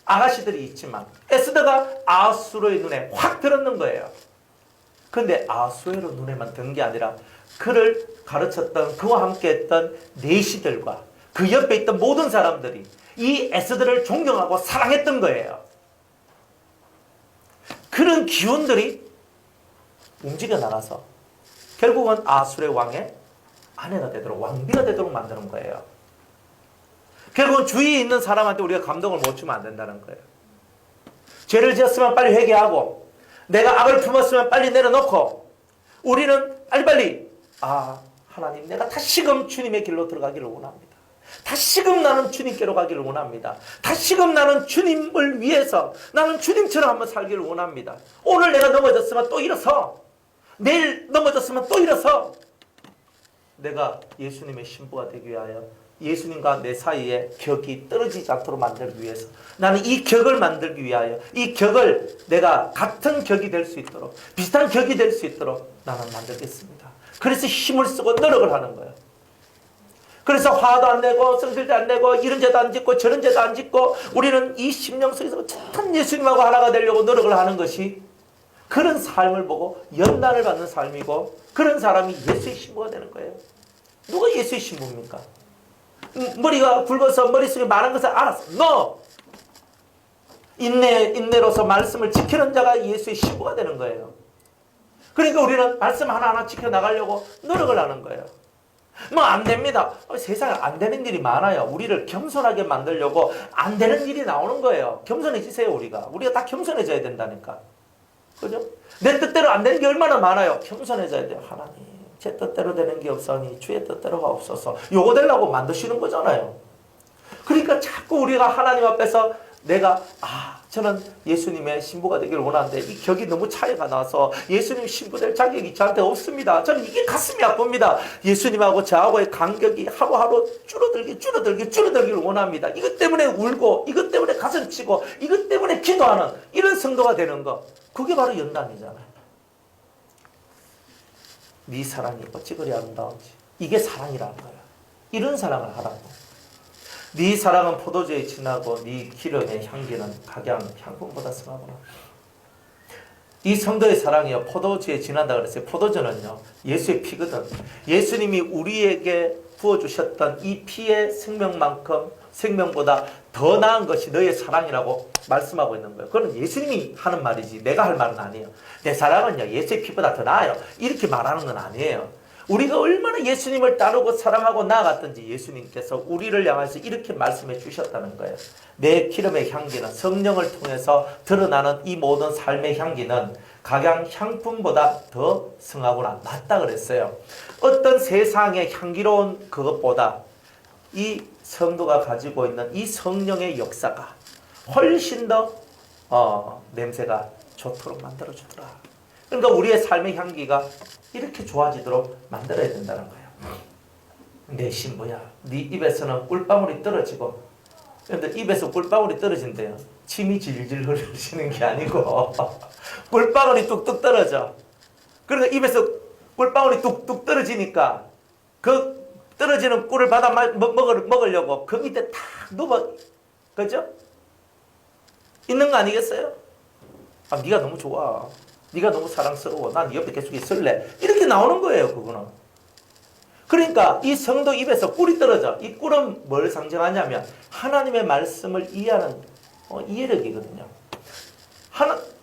아가씨들이 있지만 에스더가 아하수에로의 눈에 확 들었는 거예요. 그런데 아하수에로 눈에만 든 게 아니라 그를 가르쳤던, 그와 함께 했던 내시들과 그 옆에 있던 모든 사람들이 이 에스더를 존경하고 사랑했던 거예요. 그런 기운들이 움직여 나가서 결국은 아하수의 왕의 아내가 되도록, 왕비가 되도록 만드는 거예요. 결국은 주위에 있는 사람한테 우리가 감동을 못 주면 안 된다는 거예요. 죄를 지었으면 빨리 회개하고, 내가 악을 품었으면 빨리 내려놓고, 우리는 빨리빨리 하나님 내가 다시금 주님의 길로 들어가기를 원합니다. 다시금 나는 주님께로 가기를 원합니다. 다시금 나는 주님을 위해서, 나는 주님처럼 한번 살기를 원합니다. 오늘 내가 넘어졌으면 또 일어서, 내일 넘어졌으면 또 일어서 내가 예수님의 신부가 되기 위하여 예수님과 내 사이에 격이 떨어지지 않도록 만들기 위해서, 나는 이 격을 만들기 위하여, 이 격을 내가 같은 격이 될 수 있도록, 비슷한 격이 될 수 있도록 나는 만들겠습니다. 그래서 힘을 쓰고 노력을 하는 거예요. 그래서 화도 안 내고 성질도 안 내고 이런 죄도 안 짓고 저런 죄도 안 짓고, 우리는 이 심령 속에서 참 예수님하고 하나가 되려고 노력을 하는 것이, 그런 삶을 보고 연단을 받는 삶이고, 그런 사람이 예수의 신부가 되는 거예요. 누가 예수의 신부입니까? 머리가 굵어서 머릿속에 많은 것을 알았어. No! 인내로서 말씀을 지키는 자가 예수의 신부가 되는 거예요. 그러니까 우리는 말씀 하나하나 지켜나가려고 노력을 하는 거예요. 뭐 안 됩니다. 세상에 안 되는 일이 많아요. 우리를 겸손하게 만들려고 안 되는 일이 나오는 거예요. 겸손해지세요. 우리가 다 겸손해져야 된다니까. 그죠? 내 뜻대로 안 되는 게 얼마나 많아요. 겸손해져야 돼요. 하나님, 제 뜻대로 되는 게 없으니 주의 뜻대로 하옵소서. 요거 되려고 만드시는 거잖아요. 그러니까 자꾸 우리가 하나님 앞에서 내가 저는 예수님의 신부가 되기를 원하는데 이 격이 너무 차이가 나서 예수님 신부 될 자격이 저한테 없습니다. 저는 이게 가슴이 아픕니다. 예수님하고 저하고의 간격이 하루하루 줄어들기를 원합니다. 이것 때문에 울고, 이것 때문에 가슴 치고, 이것 때문에 기도하는 이런 성도가 되는 거, 그게 바로 연단이잖아요. 네 사랑이 어찌 그리 아름다운지, 이게 사랑이라는 거야. 이런 사랑을 하라고. 네 사랑은 포도주에 진하고 네 기름의 향기는 각양 향품보다 승하구나. 이 성도의 사랑이요, 포도주에 진한다 그랬어요. 포도주는요, 예수의 피거든. 예수님이 우리에게 부어주셨던 이 피의 생명만큼, 생명보다 더 나은 것이 너의 사랑이라고 말씀하고 있는 거예요. 그건 예수님이 하는 말이지 내가 할 말은 아니에요. 내 사랑은요, 예수의 피보다 더 나아요. 이렇게 말하는 건 아니에요. 우리가 얼마나 예수님을 따르고 사랑하고 나아갔든지 예수님께서 우리를 향해서 이렇게 말씀해 주셨다는 거예요. 내 기름의 향기는, 성령을 통해서 드러나는 이 모든 삶의 향기는 각양 향품보다 더 승하구나. 맞다 그랬어요. 어떤 세상의 향기로운 그것보다 이 성도가 가지고 있는 이 성령의 역사가 훨씬 더 냄새가 좋도록 만들어주더라. 그러니까 우리의 삶의 향기가 이렇게 좋아지도록 만들어야 된다는 거예요. 내 신부야, 네 입에서는 꿀방울이 떨어지고, 그런데 입에서 꿀방울이 떨어진대요. 침이 질질 흐르시는 게 아니고 꿀방울이 뚝뚝 떨어져. 그러니까 입에서 꿀방울이 뚝뚝 떨어지니까 그 떨어지는 꿀을 받아 먹으려고 그 밑에 탁 누워, 그죠? 있는 거 아니겠어요? 네가 너무 좋아, 네가 너무 사랑스러워, 난 네 옆에 계속 있을래, 이렇게 나오는 거예요. 그거는. 그러니까 이 성도 입에서 꿀이 떨어져. 이 꿀은 뭘 상징하냐면 하나님의 말씀을 이해하는 이해력이거든요.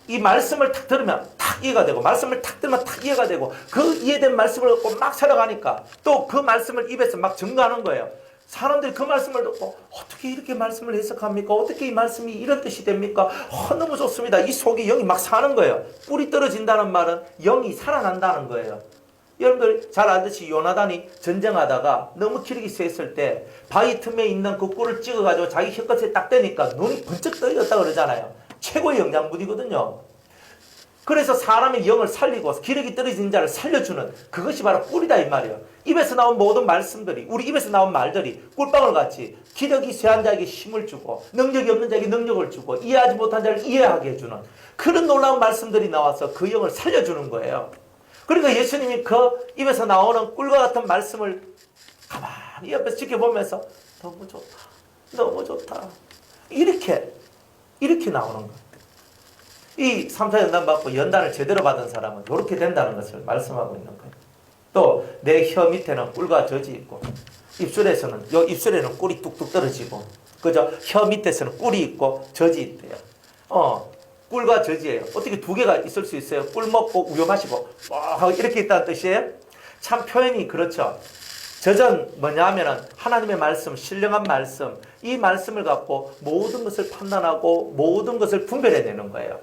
이 말씀을 탁 들으면 탁 이해가 되고, 말씀을 탁 들으면 탁 이해가 되고, 그 이해된 말씀을 갖고 막 살아가니까 또 그 말씀을 입에서 막 증거하는 거예요. 사람들이 그 말씀을 듣고 어떻게 이렇게 말씀을 해석합니까? 어떻게 이 말씀이 이런 뜻이 됩니까? 너무 좋습니다. 이 속에 영이 막 사는 거예요. 꿀이 떨어진다는 말은 영이 살아난다는 거예요. 여러분들 잘 알듯이 요나단이 전쟁하다가 너무 기력이 셌을 때 바위 틈에 있는 그 꿀을 찍어가지고 자기 혀끝에 딱 대니까 눈이 번쩍 떠있었다 그러잖아요. 최고의 영양분이거든요. 그래서 사람의 영을 살리고 기력이 떨어진 자를 살려주는 그것이 바로 꿀이다 이 말이에요. 입에서 나온 모든 말씀들이, 우리 입에서 나온 말들이 꿀방울같이 기력이 쇠한 자에게 힘을 주고, 능력이 없는 자에게 능력을 주고, 이해하지 못한 자를 이해하게 해주는 그런 놀라운 말씀들이 나와서 그 영을 살려주는 거예요. 그러니까 예수님이 그 입에서 나오는 꿀과 같은 말씀을 가만히 옆에서 지켜보면서 너무 좋다, 너무 좋다, 이렇게 나오는 거예요. 이 3차 연단 받고 연단을 제대로 받은 사람은 이렇게 된다는 것을 말씀하고 있는 거예요. 또 내 혀 밑에는 꿀과 젖이 있고, 입술에서는, 요 입술에는 꿀이 뚝뚝 떨어지고, 그죠? 혀 밑에서는 꿀이 있고 젖이 있대요. 꿀과 젖이에요. 어떻게 두 개가 있을 수 있어요? 꿀 먹고 우유 마시고 이렇게 있다는 뜻이에요? 참 표현이 그렇죠. 젖은 뭐냐 하면은 하나님의 말씀, 신령한 말씀, 이 말씀을 갖고 모든 것을 판단하고 모든 것을 분별해내는 거예요.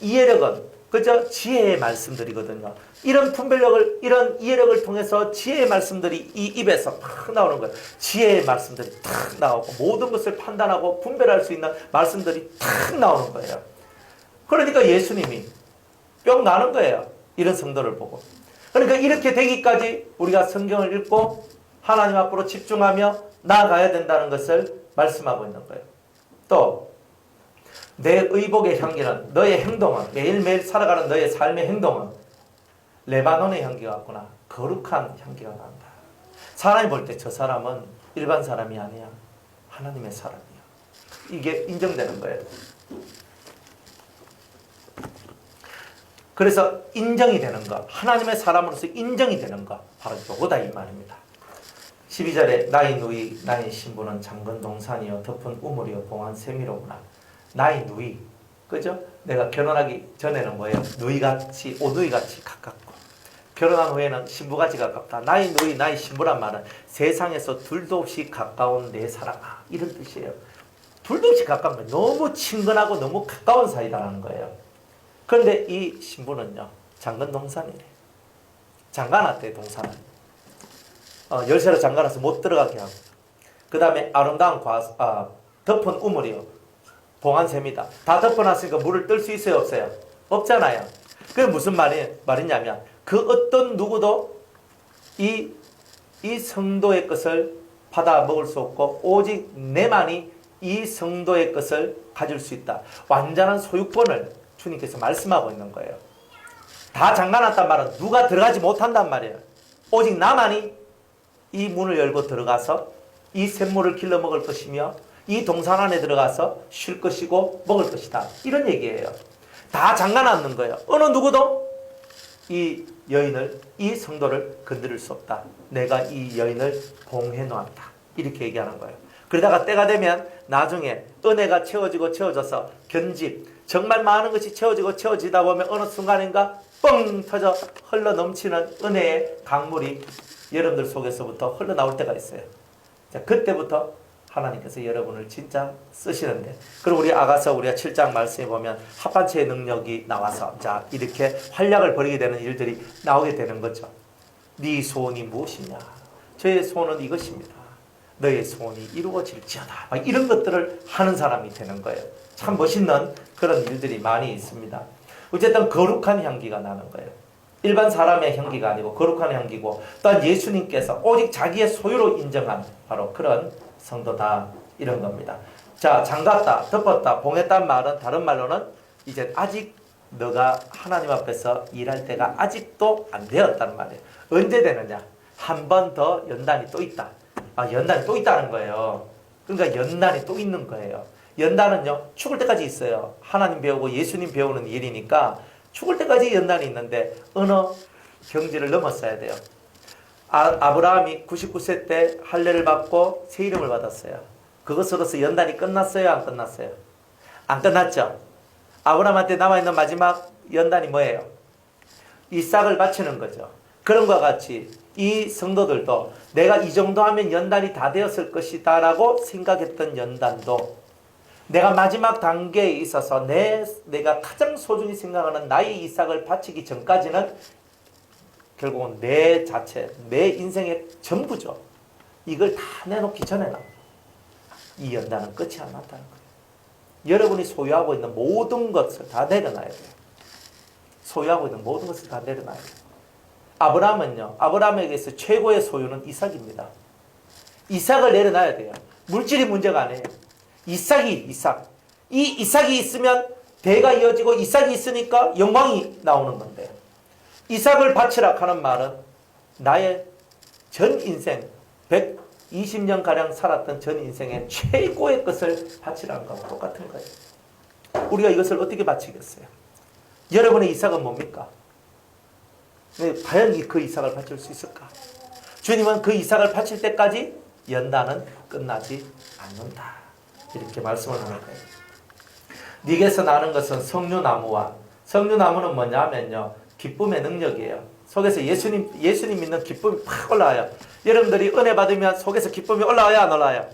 이해력은 그저 지혜의 말씀들이거든요. 이런 분별력을, 이런 이해력을 통해서 지혜의 말씀들이 이 입에서 팍 나오는 거예요. 지혜의 말씀들이 탁 나오고 모든 것을 판단하고 분별할 수 있는 말씀들이 탁 나오는 거예요. 그러니까 예수님이 뿅 나는 거예요. 이런 성도를 보고. 그러니까 이렇게 되기까지 우리가 성경을 읽고 하나님 앞으로 집중하며 나아가야 된다는 것을 말씀하고 있는 거예요. 또 내 의복의 향기는, 너의 행동은, 매일매일 살아가는 너의 삶의 행동은 레바논의 향기가 같구나. 거룩한 향기가 난다. 사람이 볼 때 저 사람은 일반 사람이 아니야. 하나님의 사람이야. 이게 인정되는 거예요. 그래서 인정이 되는 것, 하나님의 사람으로서 인정이 되는 것, 바로 요거다 이 말입니다. 12절에 나의 누이 나의 신부는 잠근 동산이요 덮은 우물이요 봉한 샘이로구나. 나의 누이, 그죠? 내가 결혼하기 전에는 뭐예요? 누이같이, 오누이같이 가깝고, 결혼한 후에는 신부같이 가깝다. 나의 누이 나의 신부란 말은 세상에서 둘도 없이 가까운 내 사랑아, 이런 뜻이에요. 둘도 없이 가까운 거예요. 너무 친근하고 너무 가까운 사이다라는 거예요. 그런데 이 신부는요, 잠근 동산이래. 잠가놨대, 동산을. 열쇠로 잠가놔서 못 들어가게 하고. 그 다음에 아름다운 덮은 우물이요. 봉한 샘이다. 다 덮어놨으니까 물을 뜰 수 있어요, 없어요? 없잖아요. 그게 무슨 말이냐면, 그 어떤 누구도 이 성도의 것을 받아 먹을 수 없고, 오직 내만이 이 성도의 것을 가질 수 있다. 완전한 소유권을 주님께서 말씀하고 있는 거예요. 다 잠가놨단 말은 누가 들어가지 못한단 말이에요. 오직 나만이 이 문을 열고 들어가서 이 샘물을 길러 먹을 것이며 이 동산 안에 들어가서 쉴 것이고 먹을 것이다. 이런 얘기예요. 다 잠가놨는 거예요. 어느 누구도 이 여인을, 이 성도를 건드릴 수 없다. 내가 이 여인을 봉해 놓았다. 이렇게 얘기하는 거예요. 그러다가 때가 되면 나중에 은혜가 채워져서 견집, 정말 많은 것이 채워지다 보면 어느 순간인가 뻥 터져 흘러 넘치는 은혜의 강물이 여러분들 속에서부터 흘러나올 때가 있어요. 자, 그때부터 하나님께서 여러분을 진짜 쓰시는데, 그리고 우리 아가서 우리가 7장 말씀에 보면 합판체의 능력이 나와서 자 이렇게 활약을 벌이게 되는 일들이 나오게 되는 거죠. 네 소원이 무엇이냐? 저의 소원은 이것입니다. 너의 소원이 이루어질지어다. 막 이런 것들을 하는 사람이 되는 거예요. 참 멋있는 그런 일들이 많이 있습니다. 어쨌든 거룩한 향기가 나는 거예요. 일반 사람의 향기가 아니고 거룩한 향기고, 또한 예수님께서 오직 자기의 소유로 인정한 바로 그런 성도다, 이런 겁니다. 자, 잠갔다, 덮었다, 봉했단 말은 다른 말로는 이제 아직 너가 하나님 앞에서 일할 때가 아직도 안 되었다는 말이에요. 언제 되느냐? 한 번 더 연단이 또 있다. 연단이 또 있다는 거예요. 그러니까 연단이 또 있는 거예요. 연단은요, 죽을 때까지 있어요. 하나님 배우고 예수님 배우는 일이니까 죽을 때까지 연단이 있는데 어느 경지를 넘었어야 돼요. 아브라함이 99세 때 할례를 받고 새 이름을 받았어요. 그것으로서 연단이 끝났어요? 안 끝났어요? 안 끝났죠. 아브라함한테 남아있는 마지막 연단이 뭐예요? 이삭을 바치는 거죠. 그런 것과 같이 이 성도들도 내가 이 정도 하면 연단이 다 되었을 것이다 라고 생각했던 연단도 내가 마지막 단계에 있어서 내가 가장 소중히 생각하는 나의 이삭을 바치기 전까지는 결국은 내 자체, 내 인생의 전부죠. 이걸 다 내놓기 전에는 이 연단은 끝이 안 났다는 거예요. 여러분이 소유하고 있는 모든 것을 다 내려놔야 돼요. 소유하고 있는 모든 것을 다 내려놔야 돼요. 아브라함은요, 아브라함에게서 최고의 소유는 이삭입니다. 이삭을 내려놔야 돼요. 물질이 문제가 아니에요. 이삭. 이 이삭이 있으면 대가 이어지고 이삭이 있으니까 영광이 나오는 건데, 이삭을 바치라 하는 말은 나의 전 인생 120년가량 살았던 전 인생의 최고의 것을 바치라는 거하고 똑같은 거예요. 우리가 이것을 어떻게 바치겠어요? 여러분의 이삭은 뭡니까? 과연 그 이삭을 바칠 수 있을까? 주님은 그 이삭을 바칠 때까지 연단은 끝나지 않는다. 이렇게 말씀을 하는 거예요. 네게서 나는 것은 석류나무와, 석류나무는 뭐냐면요, 기쁨의 능력이에요. 속에서 예수님 믿는 기쁨이 팍 올라와요. 여러분들이 은혜 받으면 속에서 기쁨이 올라와요, 안 올라와요?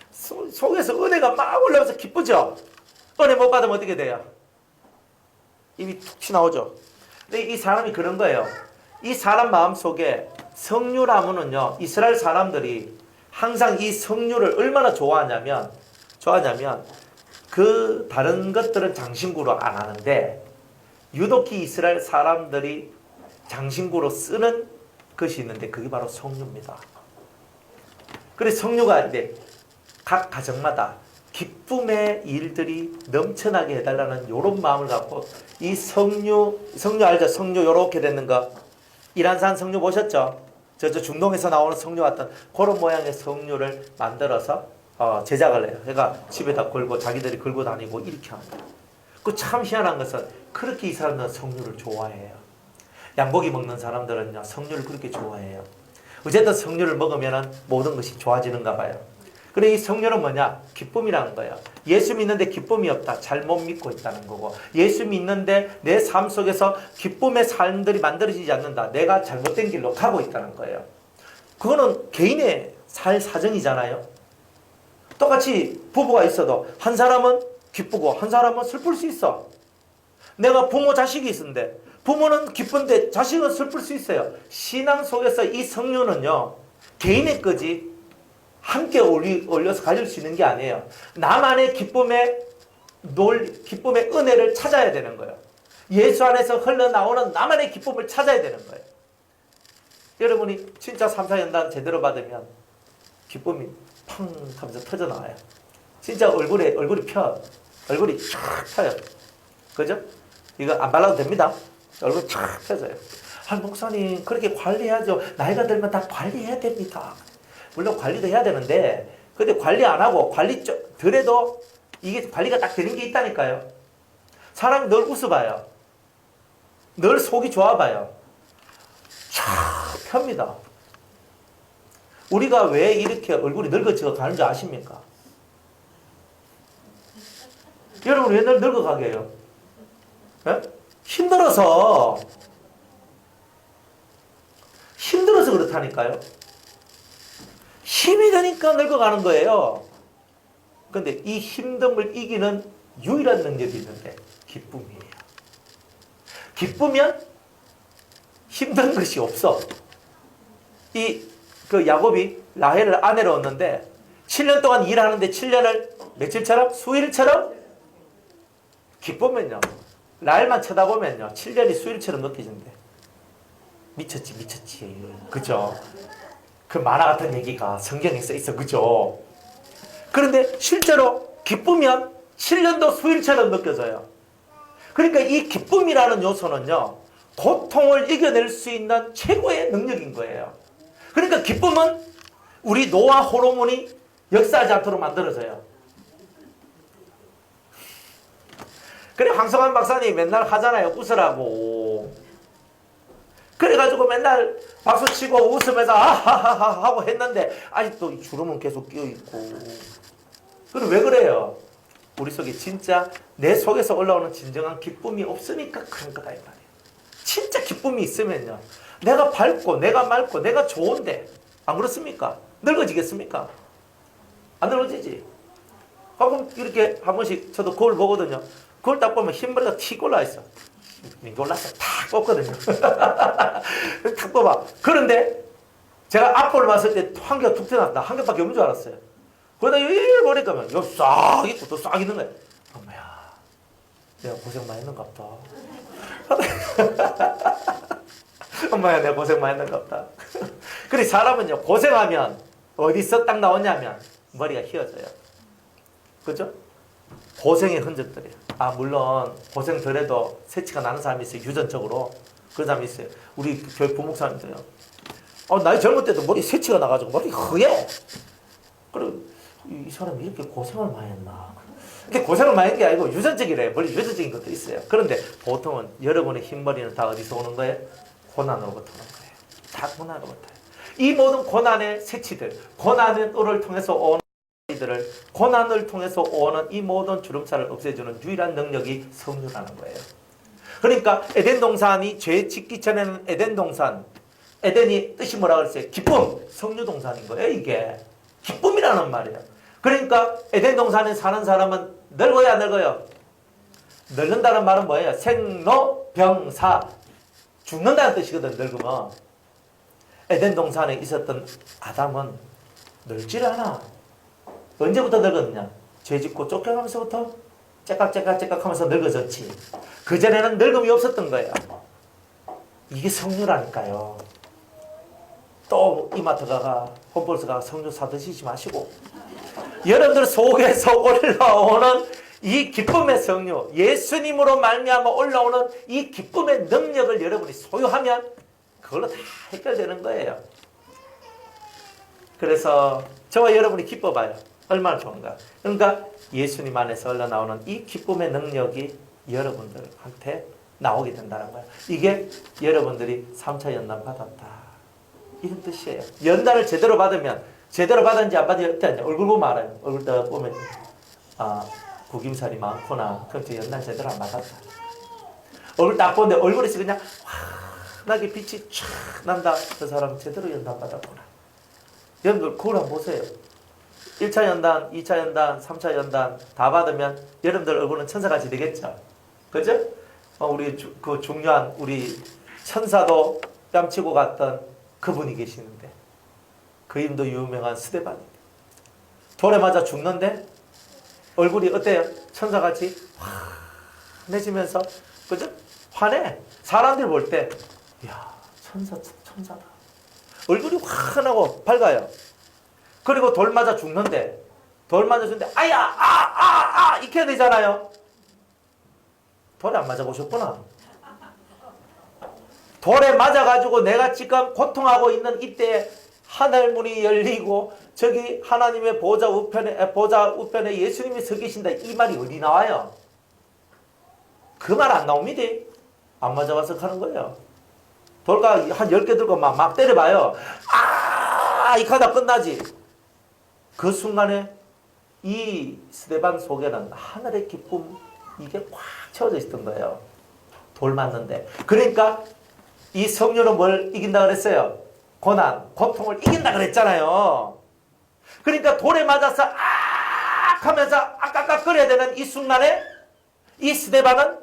속에서 은혜가 막 올라와서 기쁘죠? 은혜 못 받으면 어떻게 돼요? 입이 툭 튀나오죠? 근데 이 사람이 그런 거예요. 이 사람 마음속에 석류나무는요, 이스라엘 사람들이 항상 이 석류를 얼마나 좋아하냐면 그 다른 것들은 장신구로 안 하는데 유독히 이스라엘 사람들이 장신구로 쓰는 것이 있는데 그게 바로 석류입니다. 그래서 성류가 이제 각 가정마다 기쁨의 일들이 넘쳐나게 해달라는 이런 마음을 갖고 이 성류 알죠? 성류 요렇게 되는 거. 이란산 성류 보셨죠? 저 중동에서 나오는 성류 같은 그런 모양의 성류를 만들어서 제작을 해요. 그러니까 집에다 걸고 자기들이 걸고 다니고 이렇게 합니다. 그 참 희한한 것은 그렇게 이 사람들은 성류를 좋아해요. 양고기 먹는 사람들은요 성류를 그렇게 좋아해요. 어쨌든 성류를 먹으면 모든 것이 좋아지는가 봐요. 그래 이 성류는 뭐냐? 기쁨이라는 거예요. 예수 믿는데 기쁨이 없다. 잘못 믿고 있다는 거고, 예수 믿는데 내 삶 속에서 기쁨의 삶들이 만들어지지 않는다. 내가 잘못된 길로 가고 있다는 거예요. 그거는 개인의 사정이잖아요. 똑같이 부부가 있어도 한 사람은 기쁘고 한 사람은 슬플 수 있어. 내가 부모 자식이 있는데 부모는 기쁜데 자식은 슬플 수 있어요. 신앙 속에서 이 성류는요 개인의 거지 함께 올려서 가질 수 있는 게 아니에요. 나만의 기쁨의 은혜를 찾아야 되는 거예요. 예수 안에서 흘러나오는 나만의 기쁨을 찾아야 되는 거예요. 여러분이 진짜 3, 4연단 제대로 받으면 기쁨이 팡 하면서 터져나와요. 진짜 얼굴이 펴. 얼굴이 쫙 펴요. 그죠? 이거 안 발라도 됩니다. 얼굴이 쫙 펴져요. 목사님 그렇게 관리해야죠. 나이가 들면 다 관리해야 됩니다. 물론 관리도 해야 되는데 근데 관리 안 하고 관리 덜해도 이게 관리가 딱 되는 게 있다니까요. 사람이 늘 웃어봐요. 늘 속이 좋아봐요. 쫙 펴니다. 우리가 왜 이렇게 얼굴이 늙어져 가는 줄 아십니까? 여러분 왜 늙어가게 해요? 네? 힘들어서 그렇다니까요. 힘이 되니까 늙어가는 거예요. 근데 이 힘듦을 이기는 유일한 능력이 있는데 기쁨이에요. 기쁘면 힘든 것이 없어. 그 야곱이 라헬을 아내로 얻는데 7년 동안 일하는데 7년을 며칠처럼? 수일처럼? 기쁘면요. 라헬만 쳐다보면요. 7년이 수일처럼 느껴진대. 미쳤지. 그죠? 그 만화 같은 얘기가 성경에 써 있어. 그죠? 그런데 실제로 기쁘면 7년도 수일처럼 느껴져요. 그러니까 이 기쁨이라는 요소는요. 고통을 이겨낼 수 있는 최고의 능력인 거예요. 그러니까 기쁨은 우리 노화 호르몬이 역사하지 않도록 만들어져요. 그래 황성환 박사님 맨날 하잖아요. 웃으라고. 그래가지고 맨날 박수치고 웃으면서 아하하하 하고 했는데 아직도 이 주름은 계속 끼어있고. 그럼 왜 그래요? 우리 속에 진짜 내 속에서 올라오는 진정한 기쁨이 없으니까 그런 거다 이 말이에요. 진짜 기쁨이 있으면요. 내가 밝고 내가 맑고 내가 좋은데 안 그렇습니까? 늙어지겠습니까? 안 늙어지지. 가끔 이렇게 한 번씩 저도 거울 보거든요. 거울 딱 보면 흰머리가 틱 올라와 있어. 올라서 탁 뽑거든요. 탁 뽑아. 그런데 제가 앞을 봤을 때 한 개가 툭 튀어나왔다. 한 개밖에 없는 줄 알았어요. 그러다 여기 보니까 여기 싹 있고 또 싹 있는 거예요. 엄마야, 내가 고생 많이 했는가 보다. 엄마야, 내가 고생 많이 했는가 보다. 그래 사람은요 고생하면 어디서 딱 나오냐면 머리가 휘어져요. 그죠? 고생의 흔적들이에요. 물론 고생 덜해도 새치가 나는 사람이 있어요. 유전적으로 그런 사람이 있어요. 우리 교회 부목사님들요. 나이 젊을 때도 머리 새치가 나가지고 머리 허해. 그리고 이 사람이 이렇게 고생을 많이 했나. 근데 고생을 많이 한 게 아니고 유전적이래요. 머리 유전적인 것도 있어요. 그런데 보통은 여러분의 흰머리는 다 어디서 오는 거예요? 고난으로부터 오는 거예요. 다 고난으로부터요. 이 모든 고난의 새치들, 고난을 통해서 오는 이들을 고난을 통해서 오는 이 모든 주름살을 없애주는 유일한 능력이 성류라는 거예요. 그러니까 에덴 동산이 죄 짓기 전에는 에덴 동산, 에덴이 뜻이 뭐라 그랬어요? 기쁨, 성류 동산인 거예요. 이게 기쁨이라는 말이에요. 그러니까 에덴 동산에 사는 사람은 늙어야 안 늙어요? 늙는다는 말은 뭐예요? 생로병사, 죽는다는 뜻이거든. 늙으면 에덴 동산에 있었던 아담은 늙질 않아. 언제부터 늙었느냐? 죄 짓고 쫓겨가면서부터 째깍째깍 하면서 늙어졌지. 그전에는 늙음이 없었던 거야. 이게 성류라니까요. 또 이마트 가가 홈플러스 가가 성주 사 드시지 마시고 여러분들 속에서 올라오는 이 기쁨의 성류, 예수님으로 말미암아 올라오는 이 기쁨의 능력을 여러분이 소유하면 그걸로 다 해결되는 거예요. 그래서 저와 여러분이 기뻐봐요. 얼마나 좋은가. 그러니까 예수님 안에서 흘러나오는 이 기쁨의 능력이 여러분들한테 나오게 된다는 거예요. 이게 여러분들이 3차 연단 받았다, 이런 뜻이에요. 연단을 제대로 받으면, 제대로 받았는지 안 받았는지 어떻게 하냐, 얼굴 보면 알아요. 얼굴 딱 보면 구김살이 많구나. 그럼 저 연단 제대로 안 받았다. 얼굴 딱 보는데 얼굴에서 그냥 환하게 빛이 촥 난다. 저 사람 제대로 연단 받았구나. 여러분들 그걸 한번 보세요. 1차 연단, 2차 연단, 3차 연단 다 받으면 여러분들 얼굴은 천사같이 되겠죠. 그죠? 우리 그 중요한 우리 천사도 뺨치고 갔던 그분이 계시는데, 그 이름도 유명한 스데반입니다. 돌에 맞아 죽는데 얼굴이 어때요? 천사같이 환해지면서, 그죠? 환해. 사람들 볼 때, 이야, 천사다. 얼굴이 환하고 밝아요. 그리고 돌 맞아 죽는데, 아야, 이렇게 해야 되잖아요. 돌에 안 맞아 보셨구나. 돌에 맞아가지고 내가 지금 고통하고 있는 이때에 하늘 문이 열리고 저기 하나님의 보좌 우편에 예수님이 서 계신다, 이 말이 어디 나와요? 그 말 안 나옵니다. 안 맞아봐서 하는 거예요. 돌가 한 10개 들고 막 때려봐요. 이렇게 하다 끝나지. 그 순간에 이 스데반 속에는 하늘의 기쁨, 이게 꽉 채워져 있던 거예요. 돌 맞는데. 그러니까 이 성령은 뭘 이긴다 그랬어요? 고난, 고통을 이긴다 그랬잖아요. 그러니까 돌에 맞아서 하면서 아까까거려야 되는 이 순간에 이 스데반은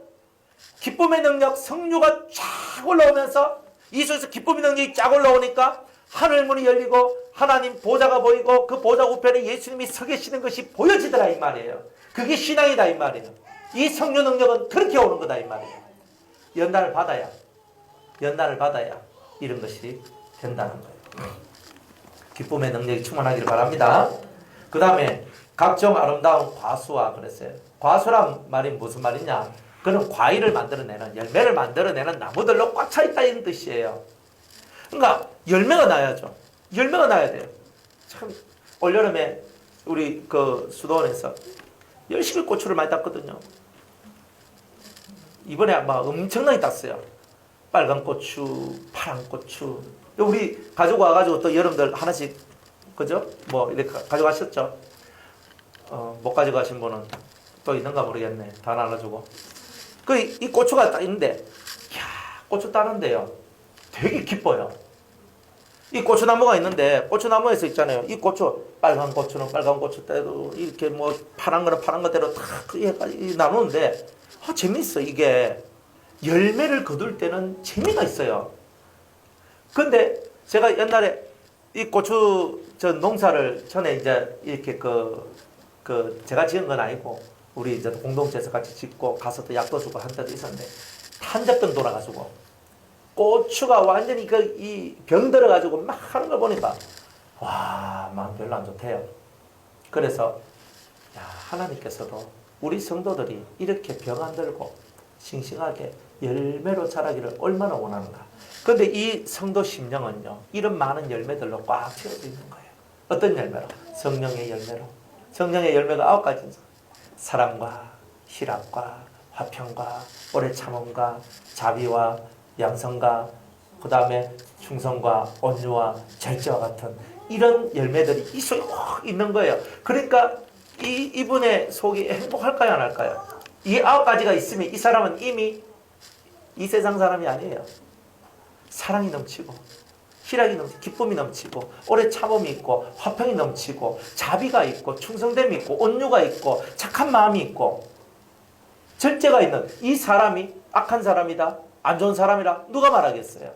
기쁨의 능력, 성류가 쫙 올라오면서 이 속에서 기쁨의 능력이 쫙 올라오니까 하늘 문이 열리고 하나님 보좌가 보이고 그 보좌 우편에 예수님이 서 계시는 것이 보여지더라, 이 말이에요. 그게 신앙이다, 이 말이에요. 이 성류 능력은 그렇게 오는 거다, 이 말이에요. 연단을 받아야 이런 것이 된다는 거예요. 기쁨의 능력이 충만하기를 바랍니다. 그 다음에 각종 아름다운 과수와 그랬어요. 과수란 말이 무슨 말이냐? 그는 과일을 만들어내는, 열매를 만들어내는 나무들로 꽉 차 있다, 이런 뜻이에요. 그러니까 열매가 나야죠. 열매가 나야 돼요. 참 올여름에 우리 그 수도원에서 열심히 고추를 많이 땄거든요. 이번에 막 엄청나게 땄어요. 빨간 고추, 파란 고추. 우리 가지고 와가지고 또 여러분들 하나씩, 그죠? 뭐 이렇게 가져가셨죠? 못 가져가신 분은 또 있는가 모르겠네. 다 나눠주고. 이 고추가 딱 있는데, 이야, 고추 따는데요, 되게 기뻐요. 이 고추나무가 있는데, 고추나무에서 있잖아요. 이 고추, 빨간 고추는 빨간 고추 때도, 이렇게 뭐, 파란 거는 파란 거대로 다 나누는데, 재밌어, 이게. 열매를 거둘 때는 재미가 있어요. 근데 제가 옛날에 이 고추 농사를 전에 이제 이렇게 제가 지은 건 아니고, 우리 이제 공동체에서 같이 짓고 가서 또 약도 주고 한 때도 있었는데, 탄저병 돌아가지고 고추가 완전히 이 병 들어가지고 막 하는 걸 보니까 마음 별로 안 좋대요. 그래서 하나님께서도 우리 성도들이 이렇게 병 안 들고 싱싱하게 열매로 자라기를 얼마나 원하는가. 그런데 이 성도 심령은요, 이런 많은 열매들로 꽉 채워져 있는 거예요. 어떤 열매로? 성령의 열매로. 성령의 열매가 9가지. 사랑과 희락과 화평과 오래 참음과 자비와 양성과 그 다음에 충성과 온유와 절제와 같은 이런 열매들이 이 속에 확 있는 거예요. 그러니까 이분의 속이 행복할까요, 안 할까요? 이 9가지가 있으면 이 사람은 이미 이 세상 사람이 아니에요. 사랑이 넘치고 희락이 넘치고 기쁨이 넘치고 오래 참음이 있고 화평이 넘치고 자비가 있고 충성됨이 있고 온유가 있고 착한 마음이 있고 절제가 있는 이 사람이 악한 사람이다, 안 좋은 사람이라 누가 말하겠어요?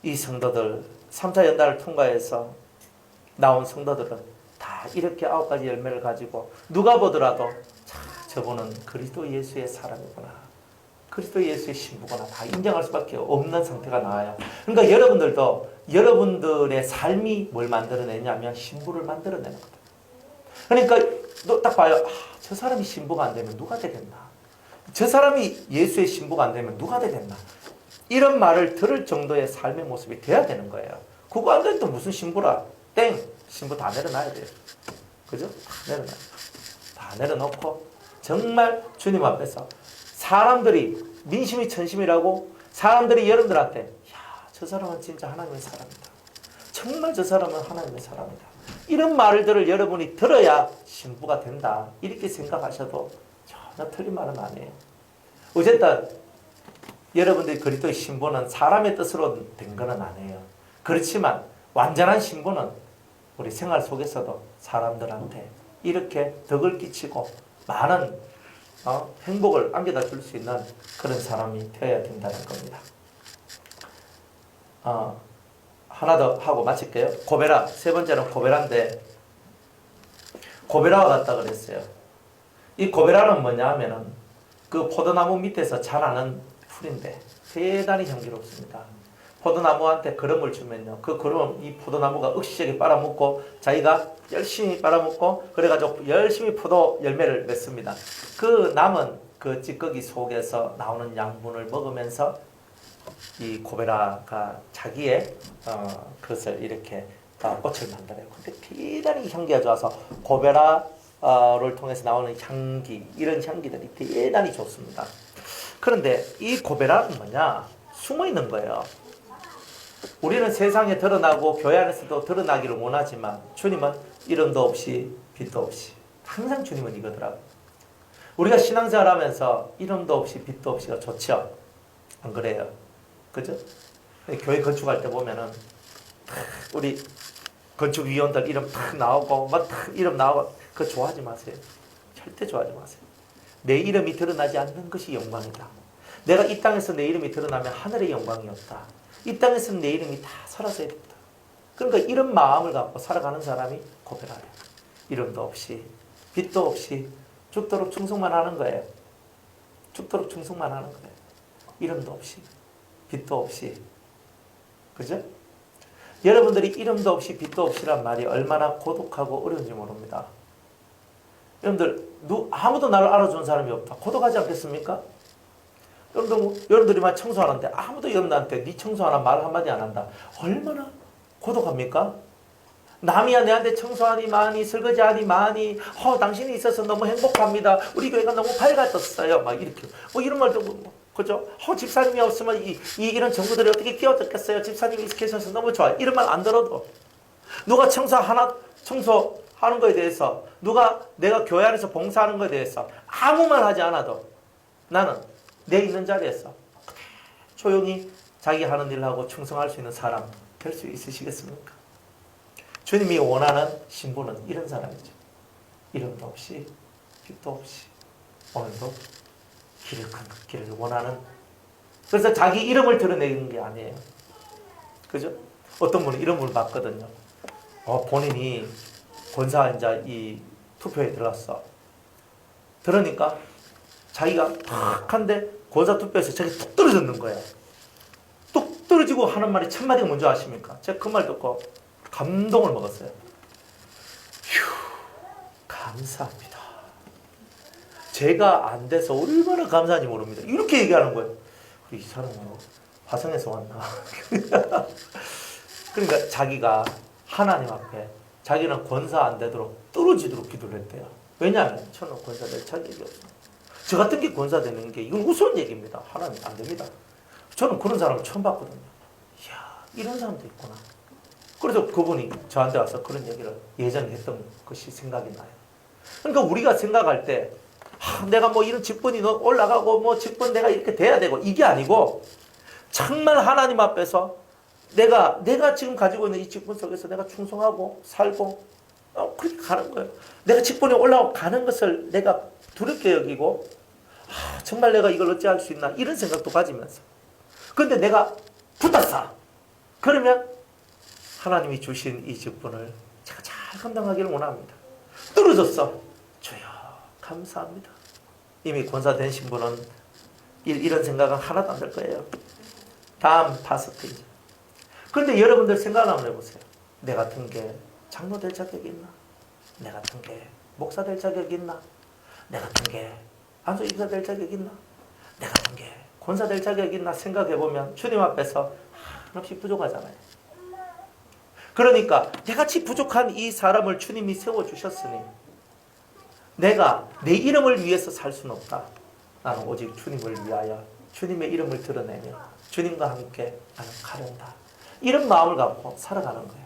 이 성도들 3차 연단을 통과해서 나온 성도들은 다 이렇게 9가지 열매를 가지고 누가 보더라도 저분은 그리스도 예수의 사람이구나, 그리스도 예수의 신부구나 다 인정할 수밖에 없는 상태가 나와요. 그러니까 여러분들도 여러분들의 삶이 뭘 만들어내냐면 신부를 만들어내는 거다. 그러니까 너 딱 봐요. 저 사람이 신부가 안 되면 누가 되겠나? 저 사람이 예수의 신부가 안 되면 누가 되겠나? 이런 말을 들을 정도의 삶의 모습이 돼야 되는 거예요. 그거 안 되면 또 무슨 신부라? 땡! 신부 다 내려놔야 돼요. 그죠? 다 내려놓고 정말 주님 앞에서 사람들이 민심이 천심이라고 사람들이 여러분들한테 야, 저 사람은 진짜 하나님의 사람이다. 정말 저 사람은 하나님의 사람이다. 이런 말들을 여러분이 들어야 신부가 된다. 이렇게 생각하셔도 전혀 틀린 말은 아니에요. 어쨌든 여러분들이 그리스도의 신부는 사람의 뜻으로 된 것은 아니에요. 그렇지만 완전한 신부는 우리 생활 속에서도 사람들한테 이렇게 덕을 끼치고 많은 행복을 안겨다 줄 수 있는 그런 사람이 되어야 된다는 겁니다. 하나 더 하고 마칠게요. 고베라. 세 번째는 고베라인데 고베라와 같다 그랬어요. 이 고베라는 뭐냐 하면은 그 포도나무 밑에서 자라는 풀인데 대단히 향기롭습니다. 포도나무한테 거름을 주면요. 그 거름 이 포도나무가 억시적에 빨아먹고 자기가 열심히 빨아먹고 그래가지고 열심히 포도 열매를 맺습니다. 그 남은 그 찌꺼기 속에서 나오는 양분을 먹으면서 이 고베라가 자기의 그것을 이렇게 꽃을 만들어요. 근데 대단히 향기가 좋아서 고베라를 통해서 나오는 향기 이런 향기들이 대단히 좋습니다. 그런데 이 고베라는 뭐냐? 숨어 있는 거예요. 우리는 세상에 드러나고 교회 안에서도 드러나기를 원하지만 주님은 이름도 없이 빛도 없이 항상 주님은 이거더라고요. 우리가 신앙생활 하면서 이름도 없이 빛도 없이가 좋죠? 안 그래요? 그죠? 교회 건축할 때 보면은 우리 건축위원들 이름 탁 나오고 막 이름 나오고 그거 좋아하지 마세요. 절대 좋아하지 마세요. 내 이름이 드러나지 않는 것이 영광이다. 내가 이 땅에서 내 이름이 드러나면 하늘의 영광이 없다. 이 땅에서는 내 이름이 다 사라져야 된다. 그러니까 이런 마음을 갖고 살아가는 사람이 고백하래요. 이름도 없이 빛도 없이 죽도록 충성만 하는 거예요. 죽도록 충성만 하는 거예요. 이름도 없이 빛도 없이. 그죠? 여러분들이 이름도 없이 빛도 없이란 말이 얼마나 고독하고 어려운지 모릅니다. 여러분들 아무도 나를 알아주는 사람이 없다. 고독하지 않겠습니까? 여러분들이 막 청소하는데 아무도 여러분한테 네 청소하나 말 한마디 안 한다. 얼마나 고독합니까? 남이야 내한테 청소하니 많이 설거지하니 많이 당신이 있어서 너무 행복합니다. 우리 교회가 너무 밝아졌어요. 막 이렇게 이런 말도 그죠? 집사님이 없으면 이런 정부들이 어떻게 끼어졌겠어요? 집사님이 계셔서 너무 좋아요. 이런 말 안 들어도 누가 청소하는 거에 대해서 내가 교회 안에서 봉사하는 거에 대해서 아무 말 하지 않아도 나는 내 있는 자리에서 조용히 자기 하는 일을 하고 충성할 수 있는 사람 될 수 있으시겠습니까? 주님이 원하는 신부는 이런 사람이죠. 이름도 없이 빛도 없이 오늘도 길을 원하는. 그래서 자기 이름을 드러내는 게 아니에요. 그죠? 어떤 분은 이름을 봤거든요. 본인이 권사인자 이 투표에 들어갔어. 들으니까 자기가 탁 한데 권사 투표에서 자기 뚝 떨어졌는 거예요. 뚝 떨어지고 하는 말이 첫 마디가 뭔지 아십니까? 제가 그 말 듣고 감동을 먹었어요. 휴, 감사합니다. 제가 안 돼서 얼마나 감사한지 모릅니다. 이렇게 얘기하는 거예요. 이 사람은 화성에서 왔나? 그러니까 자기가 하나님 앞에 자기는 권사 안 되도록 떨어지도록 기도를 했대요. 왜냐하면 저는 권사 될 자격이 없어요. 저 같은 게 권사 되는 게 이건 우스운 얘기입니다. 하나님 안 됩니다. 저는 그런 사람을 처음 봤거든요. 이야, 이런 사람도 있구나. 그래서 그분이 저한테 와서 그런 얘기를 예전에 했던 것이 생각이 나요. 그러니까 우리가 생각할 때 내가 이런 직분이 올라가고 직분 내가 이렇게 돼야 되고 이게 아니고 정말 하나님 앞에서 내가 지금 가지고 있는 이 직분 속에서 내가 충성하고 살고 그렇게 가는 거예요. 내가 직분이 올라가고 가는 것을 내가 두렵게 여기고 정말 내가 이걸 어찌할 수 있나 이런 생각도 가지면서 근데 내가 붙었어. 그러면 하나님이 주신 이 직분을 제가 잘 감당하기를 원합니다. 떨어졌어. 주여 감사합니다. 이미 권사된 신분은 이런 생각은 하나도 안 들 거예요. 다음 5페이지. 그런데 여러분들 생각 한번 해보세요. 내 같은 게 장로 될 자격이 있나? 내 같은 게 목사 될 자격이 있나? 내 같은 게 안수 집사 될 자격이 있나? 내 같은 게 권사 될 자격이 있나? 생각해보면 주님 앞에서 한없이 부족하잖아요. 그러니까 내같이 부족한 이 사람을 주님이 세워주셨으니 내가 내 이름을 위해서 살 수는 없다. 나는 오직 주님을 위하여 주님의 이름을 드러내며 주님과 함께 나는 가련다. 이런 마음을 갖고 살아가는 거예요.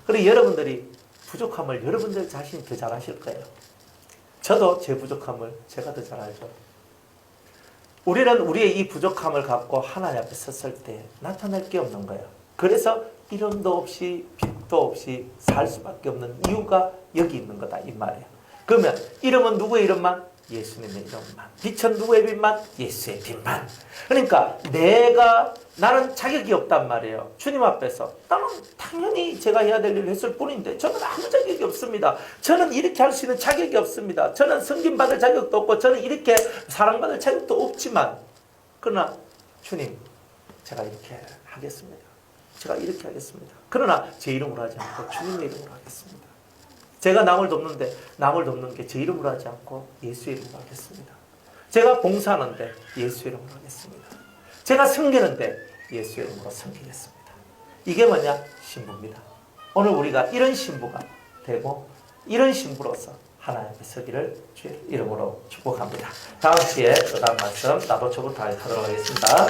그리고 여러분들이 부족함을 여러분들 자신이 더 잘 아실 거예요. 저도 제 부족함을 제가 더 잘 알죠. 우리는 우리의 이 부족함을 갖고 하나님 앞에 섰을 때 나타낼 게 없는 거예요. 그래서 이름도 없이 빛도 없이 살 수밖에 없는 이유가 여기 있는 거다 이 말이에요. 그러면 이름은 누구의 이름만? 예수님의 이름만. 빛은 누구의 빛만? 예수의 빛만. 그러니까 나는 자격이 없단 말이에요. 주님 앞에서 나는 당연히 제가 해야 될 일을 했을 뿐인데 저는 아무 자격이 없습니다. 저는 이렇게 할 수 있는 자격이 없습니다. 저는 섬김받을 자격도 없고 저는 이렇게 사랑받을 자격도 없지만 그러나 주님 제가 이렇게 하겠습니다. 제가 이렇게 하겠습니다. 그러나 제 이름으로 하지 않고 주님의 이름으로 하겠습니다. 제가 남을 돕는데 남을 돕는 게 제 이름으로 하지 않고 예수의 이름으로 하겠습니다. 제가 봉사하는데 예수의 이름으로 하겠습니다. 제가 섬기는데 예수의 이름으로 섬기겠습니다. 이게 뭐냐? 신부입니다. 오늘 우리가 이런 신부가 되고 이런 신부로서 하나님 앞에 서기를 주의 이름으로 축복합니다. 다음 주에 또 다른 말씀 나도초부터 하도록 하겠습니다.